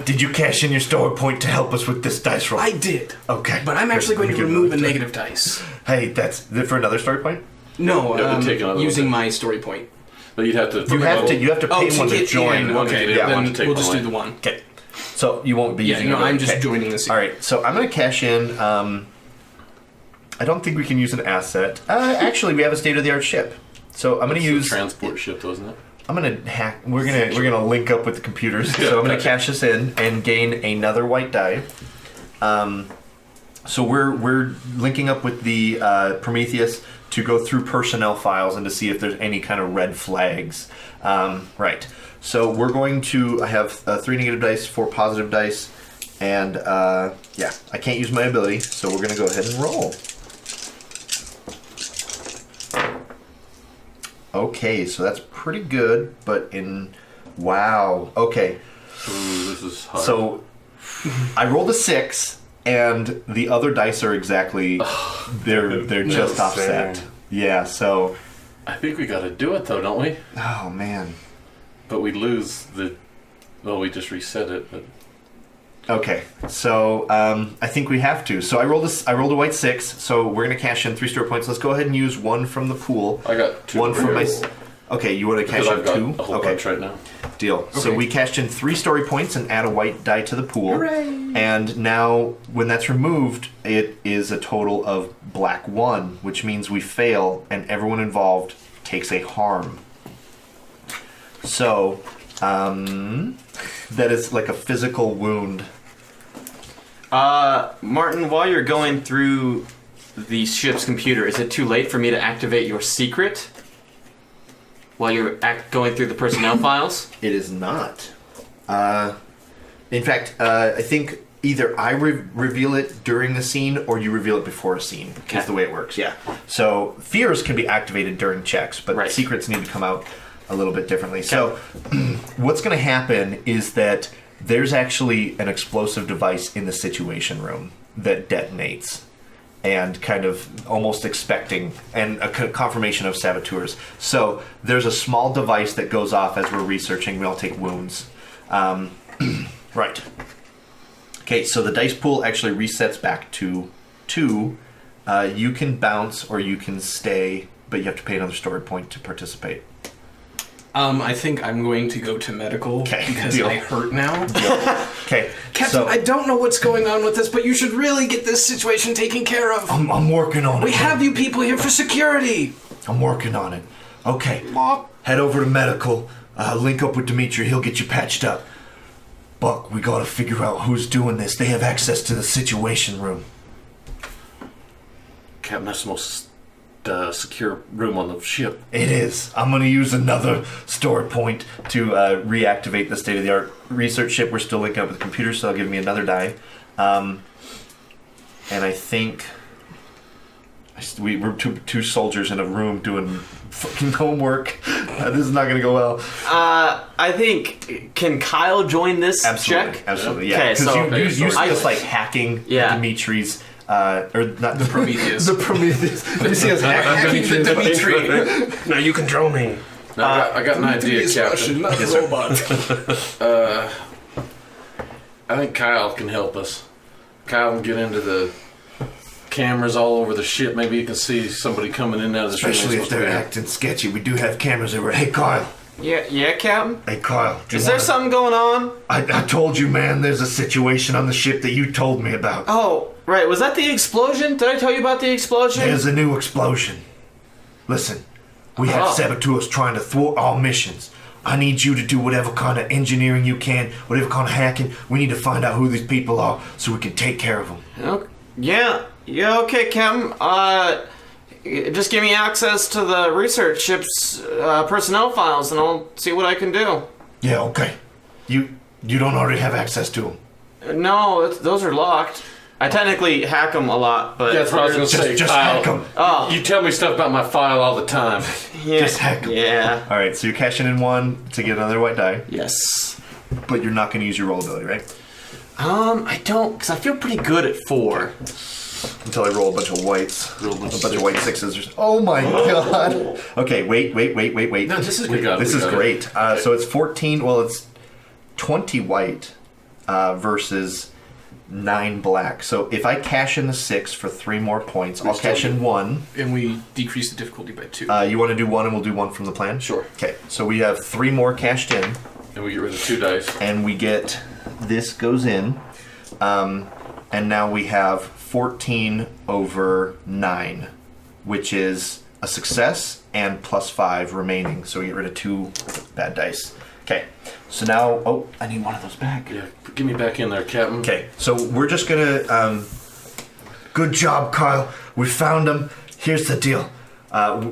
Did you cash in your story point to help us with this dice roll? I did. Okay. But I'm actually going to Let me remove give a it negative dice. Hey, that's for another story point? No, You have to take another using one. my story point. But you'd have to. You have to pay one to join. in. Okay, Yeah, then one to take we'll just one do the one. Okay. So you won't be Yeah, using no, it. I'm just Okay. joining this. All right, so I'm going to cash in. I don't think we can use an asset. Actually, we have a state-of-the-art ship. So I'm going to use... transport ship, wasn't it? I'm gonna hack. We're gonna link up with the computers. So I'm gonna cash this in and gain another white die. So we're linking up with the Prometheus to go through personnel files and to see if there's any kind of red flags. Right. So we're going to. I have 3 negative dice, 4 positive dice, and yeah, I can't use my ability, so we're gonna go ahead and roll. Okay, so that's pretty good, but wow. Okay. Ooh, this is hard. So I rolled a 6, and the other dice are exactly they're just offset. Yeah. So I think we got to do it though, don't we? oh man. But we lose the. Well, we just reset it. But Okay. So I think we have to. So I rolled a white 6. So we're gonna cash in 3 story points. Let's go ahead and use 1 from the pool. I got 2. One from my. Okay, you want to cash Because in I've 2? got a whole Okay. bunch right now. Deal. So Okay. we cashed in 3 story points and add a white die to the pool. Hooray! And now, when that's removed, it is a total of black 1, which means we fail and everyone involved takes a harm. So, that is like a physical wound. Martin, while you're going through the ship's computer, is it too late for me to activate your secret? While you're going through the personnel files? It is not. In fact, I think either I reveal it during the scene or you reveal it before a scene. Okay. Is the way it works. Yeah. So fears can be activated during checks, but Right. secrets need to come out a little bit differently. So what's going to happen is that there's actually an explosive device in the Situation Room that detonates. And kind of almost expecting, and a confirmation of saboteurs. So there's a small device that goes off as we're researching. We all take wounds. Right. Okay, so the dice pool actually resets back to 2. You can bounce or you can stay, but you have to pay another story point to participate. I think I'm going to go to medical Okay, because deal. I hurt now. Okay, Captain, so I don't know what's going on with this, but you should really get this situation taken care of. I'm working on it. We have you people here for security. I'm working on it. Okay, head over to medical. Link up with Demitri. He'll get you patched up. Buck, we gotta figure out who's doing this. They have access to the Situation Room. Captain, that's the most secure room on the ship. It is. I'm going to use another story point to reactivate the state-of-the-art research ship. We're still linking up with the computer, so that'll give me another die. And I think we're two soldiers in a room doing fucking homework. This is not going to go well. I think, can Kyle join this Absolutely. check? Absolutely, yeah. Okay, Because so you see I- us like hacking Yeah. Dimitri's... or not the Prometheus. the Prometheus. You see us hacking the Demitri. Now you control me. No, I got an idea, Captain. not Yes, sir. robot. I think Kyle can help us. Kyle can get into the cameras all over the ship. Maybe you can see somebody coming in and out of the ship. Especially if they're acting sketchy. We do have cameras everywhere. Hey, Kyle. Yeah, Captain? Hey, Kyle. do you Is there wanna- something going on? I told you, man, there's a situation on the ship that you told me about. Oh, right. Was that the explosion? Did I tell you about the explosion? There's a new explosion. Listen, we have Oh. saboteurs trying to thwart our missions. I need you to do whatever kind of engineering you can, whatever kind of hacking. We need to find out who these people are so we can take care of them. Okay. Yeah, okay, Captain. Just give me access to the research ship's personnel files and I'll see what I can do. Yeah, okay. You don't already have access to them. No, those are locked. I technically hack them a lot, but... Yeah, that's what I was going to say. Just Kyle, hack them. Oh, You tell me stuff about my file all the time. yeah. Just hack 'em. Yeah. All right, so you're cashing in 1 to get another white die, Yes. but you're not going to use your roll ability, right? I don't, because I feel pretty good at 4. Until I roll a bunch of whites. Roll a bunch a bunch of white 6s. Oh my god. Okay, wait. No, this is good. This is great. So it's 14, well, it's 20 white versus 9 black. So if I cash in the 6 for 3 more points, I'll cash in 1. And we decrease the difficulty by 2. You want to do 1 and we'll do 1 from the plan? Sure. Okay, so we have 3 more cashed in, And we get rid of 2 dice. and we get, this goes in, and now we have 14 over 9, which is a success, and +5 remaining. So we get rid of 2 bad dice. Okay, so now, oh, I need one of those back. Yeah, get me back in there, Captain. Okay, so we're just gonna, good job, Kyle. We found him. Here's the deal.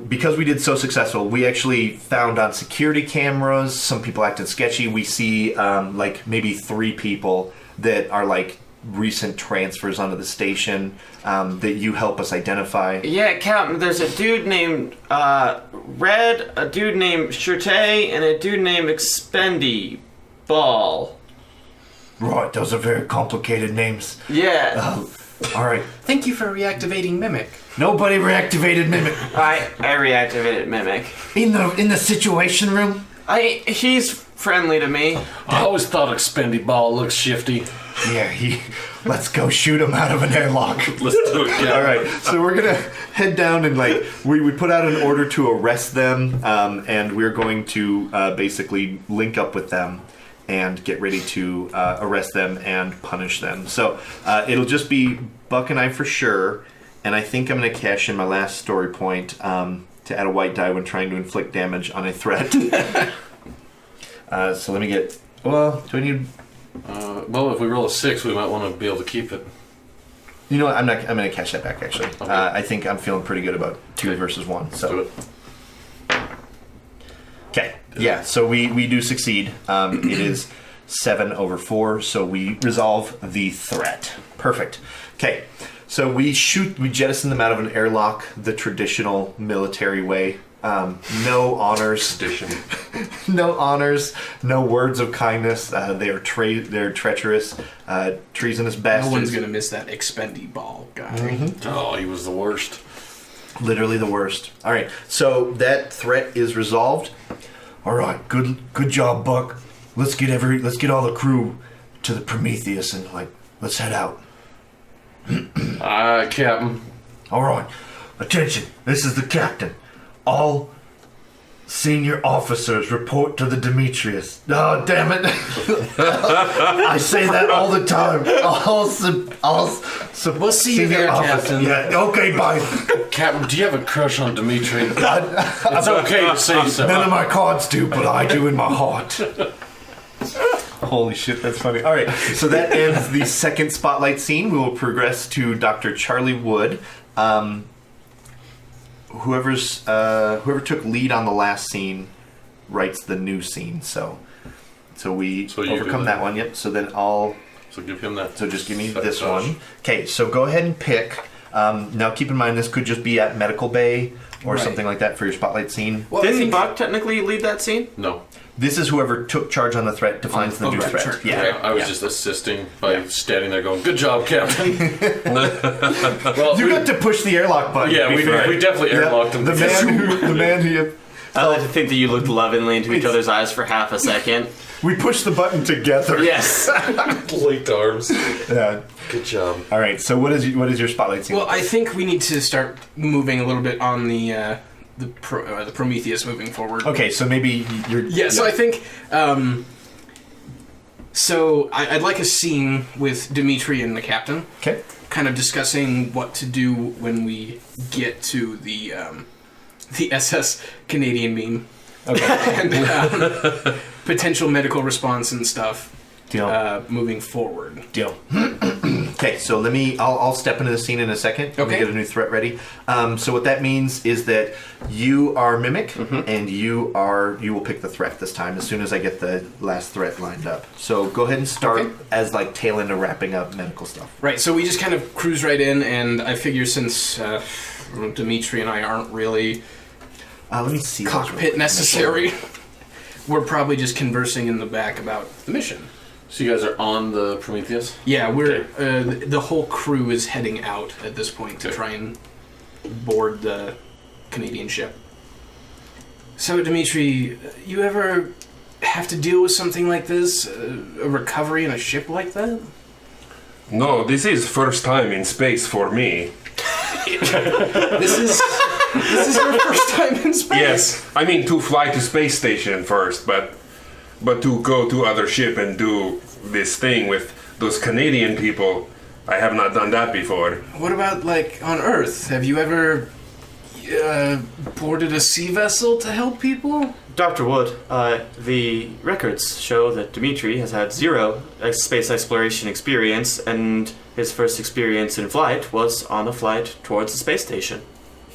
Because we did so successful, we actually found on security cameras, some people acted sketchy. We see, like, maybe 3 people that are, like, recent transfers onto the station that you help us identify. Yeah, Captain, there's a dude named Red, a dude named Shirtay, and a dude named Expendi Ball. Right, those are very complicated names. Yeah. All right. Thank you for reactivating Mimic. Nobody reactivated Mimic. I reactivated Mimic. In the situation room? He's friendly to me. I always thought Expendi Ball looked shifty. Yeah, let's go shoot him out of an airlock. Let's do it, yeah. All right, so we're gonna head down and we put out an order to arrest them, and we're going to basically link up with them and get ready to arrest them and punish them. So it'll just be Buck and I for sure, and I think I'm gonna cash in my last story point to add a white die when trying to inflict damage on a threat. So let me get. Well, do I need? Well, if we roll a 6, we might want to be able to keep it. You know what? I'm gonna cash that back actually. Okay. I think I'm feeling pretty good about 2 versus 1. So. Do it. Okay. Yeah. So we do succeed. It is 7/4. So we resolve the threat. Perfect. Okay. So we jettison them out of an airlock the traditional military way. No honors. Tradition. No honors. No words of kindness. They're treacherous, treasonous bastards. No one's gonna miss that Expendi Ball guy. Mm-hmm. Oh, he was the worst. Literally the worst. All right, so that threat is resolved. All right, good job, Buck. Let's get all the crew to the Prometheus and let's head out. Captain. All right, attention. This is the captain. All senior officers report to the Demetrius. Oh, damn it! I say that all the time. We'll see you there, Captain. Yeah. Okay. Bye. Captain, do you have a crush on Demitri? It's okay to say so. None of my cards do, but I do in my heart. Holy shit, that's funny. All right, so that ends the second spotlight scene. We will progress to Dr. Charlie Wood. Whoever took lead on the last scene writes the new scene. So we overcome that one. Yep. So then So give him that. So just give me this one. Okay. So go ahead and pick. Now keep in mind this could just be at Medical Bay or something like that for your spotlight scene. Well, Didn't Buck technically lead that scene? No. This is whoever took charge on the threat defines the new threat. Sure. Yeah. I was just assisting by standing there going, good job, Captain. Well, You got to push the airlock button. yeah, we definitely airlocked him. The man who I like to think that you looked lovingly into each other's eyes for half a second. we pushed the button together. Yes. linked arms. Yeah. Good job. All right. So what is your spotlight scene? Well, I think we need to start moving a little bit on the Prometheus moving forward. Okay. So maybe you're. Yeah. So I think. I'd like a scene with Demitri and the captain, Okay. kind of discussing what to do when we get to the SS Canadian meme. Okay. And potential medical response and stuff. Deal. Moving forward. Deal. Okay, so I'll step into the scene in a second. Let me Okay. get a new threat ready. So what that means is that you are Mimic, and you will pick the threat this time as soon as I get the last threat lined up. So go ahead and start Okay. as tail end of wrapping up medical stuff. Right, so we just kind of cruise right in, and I figure since Demitri and I aren't really Let me see. those real cockpit quick. necessary, we're probably just conversing in the back about the mission. So you guys are on the Prometheus? Yeah, we're the whole crew is heading out at this point to try and board the Canadian ship. So, Demitri, you ever have to deal with something like this? A recovery in a ship like that? No, this is first time in space for me. This is your first time in space. Yes, I mean to fly to space station first, but to go to other ship and do this thing with those Canadian people, I have not done that before. What about on Earth? Have you ever boarded a sea vessel to help people? Dr. Wood, the records show that Demitri has had 0 space exploration experience, and his first experience in flight was on a flight towards the space station.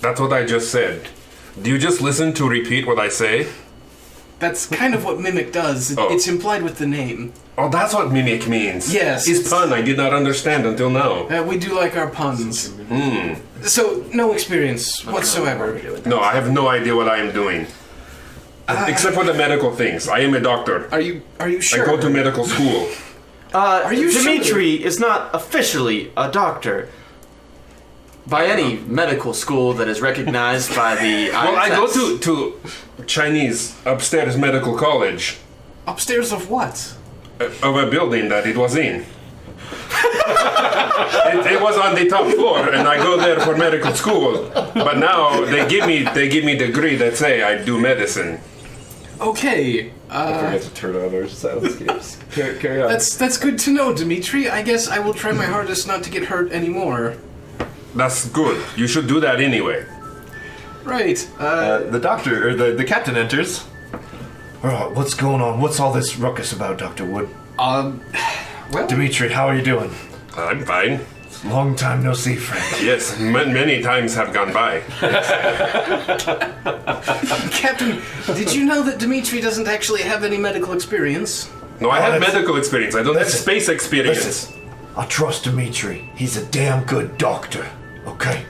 That's what I just said. Do you just listen to repeat what I say? That's kind of what Mimic does. Oh. It's implied with the name. Oh, that's what mimic means. Yes. His pun I did not understand until now. We do like our puns. So, no experience whatsoever. No, I have no idea what I am doing. Except for the medical things. I am a doctor. Are you sure? I go to medical school. Are you sure? Demitri is not officially a doctor by any medical school that is recognized by the ISS. Well, I go to Chinese upstairs medical college Upstairs of what? of a building that it was in. It was on the top floor, and I go there for medical school. But now they give me degree that say I do medicine. Okay. I forgot to turn on our soundscapes. Carry on. That's good to know, Demitri. I guess I will try my hardest not to get hurt anymore. That's good. You should do that anyway. Right. The doctor, or the captain enters. All right, what's going on? What's all this ruckus about, Dr. Wood? Well, Demitri, how are you doing? I'm fine. Long time no see, friend. Yes, many times have gone by. Captain, did you know that Demitri doesn't actually have any medical experience? No, I have that's- medical experience. I don't have listen, space experience. Listen, I trust Demitri. He's a damn good doctor, okay?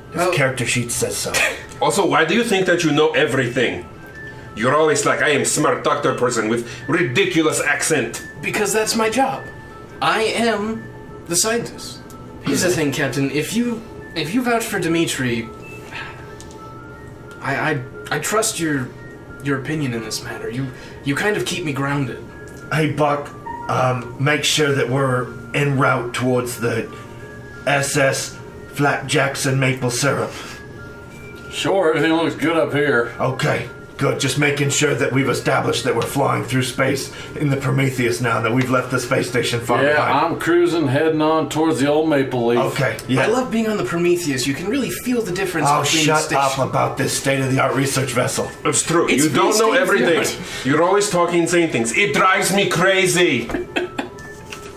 His Well- character sheet says so. Also, why do you think that you know everything? You're always like, I am smart doctor person with ridiculous accent. Because that's my job. I am the scientist. Here's the thing, Captain. If you vouch for Demitri, I trust your opinion in this matter. You kind of keep me grounded. Hey, Buck, make sure that we're en route towards the SS Flat Jackson maple syrup. Sure, everything looks good up here. Okay, good. Just making sure that we've established that we're flying through space in the Prometheus now, that we've left the space station far Yeah, behind. I'm cruising, heading on towards the old Maple Leaf. Okay, yeah. I love being on the Prometheus. You can really feel the difference Oh, between shut the up station. about this state-of-the-art research vessel. It's true. It's you don't know really everything. state-of-the-art. You're always talking, saying things. It drives me crazy.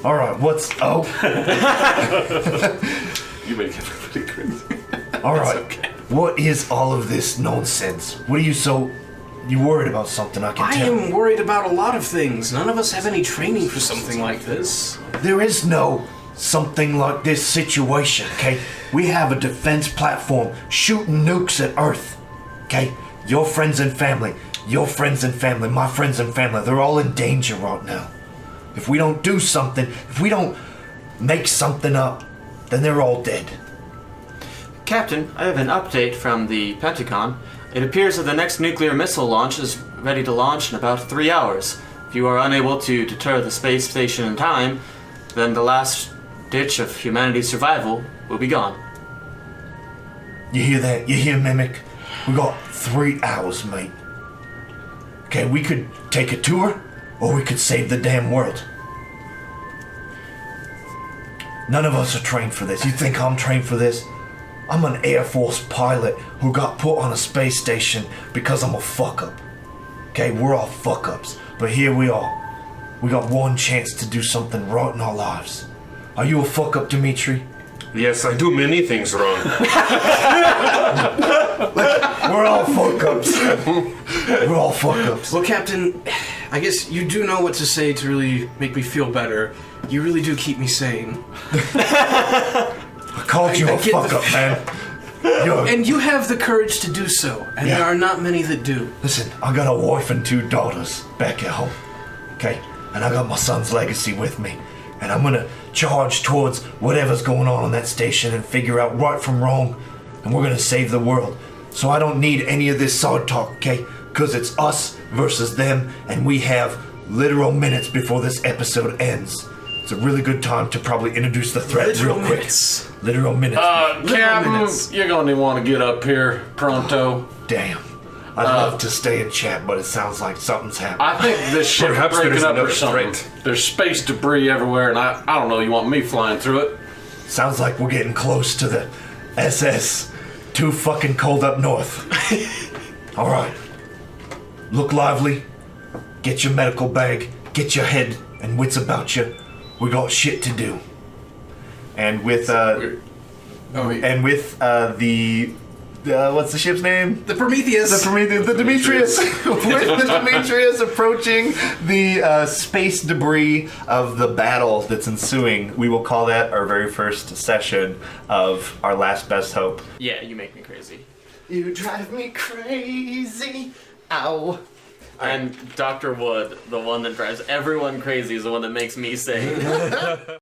All right, what's... Oh, You make everybody crazy. all right. What is all of this nonsense? What are you so... You worried about something, I can I tell. am worried about a lot of things. None of us have any training for something like this. There is no something like this situation, okay? We have a defense platform shooting nukes at Earth, okay? Your friends and family, your friends and family, my friends and family, they're all in danger right now. If we don't do something, if we don't make something up, then they're all dead. Captain, I have an update from the Pentagon. It appears that the next nuclear missile launch is ready to launch in about 3 hours. If you are unable to deter the space station in time, then the last ditch of humanity's survival will be gone. You hear that? You hear, Mimic? We got 3 hours, mate. Okay, we could take a tour, or we could save the damn world. None of us are trained for this. You think I'm trained for this? I'm an Air Force pilot who got put on a space station because I'm a fuck-up. Okay, we're all fuck-ups, but here we are. We got one chance to do something right in our lives. Are you a fuck-up, Demitri? Yes, I do many things wrong. We're all fuck-ups. We're all fuck-ups. Well, Captain, I guess you do know what to say to really make me feel better. You really do keep me sane. I called you I a get the- fuck-up, man. You're, And you have the courage to do so, and Yeah. there are not many that do. listen, I got a wife and 2 daughters back at home, okay? And I got my son's legacy with me. And I'm gonna charge towards whatever's going on that station and figure out right from wrong. And we're gonna save the world. So I don't need any of this side talk, okay? Because it's us versus them, and we have literal minutes before this episode ends. It's a really good time to probably introduce the threat Literal real quick. minutes. Literal minutes. Captain, minutes. you're gonna want to get up here pronto. Damn. I'd love to stay and chat, but it sounds like something's happening. I think this ship's Perhaps there breaking is up or another something. threat. There's space debris everywhere, and I don't know. You want me flying through it? Sounds like we're getting close to the SS Too fucking cold up north. All right. Look lively. Get your medical bag. Get your head and wits about you. We got shit to do. And with the what's the ship's name? The Prometheus. The Demetrius. With the Demetrius approaching the space debris of the battle that's ensuing, we will call that our very first session of our last best hope. Yeah, you make me crazy. You drive me crazy. Ow. And Dr. Wood, the one that drives everyone crazy, is the one that makes me sing.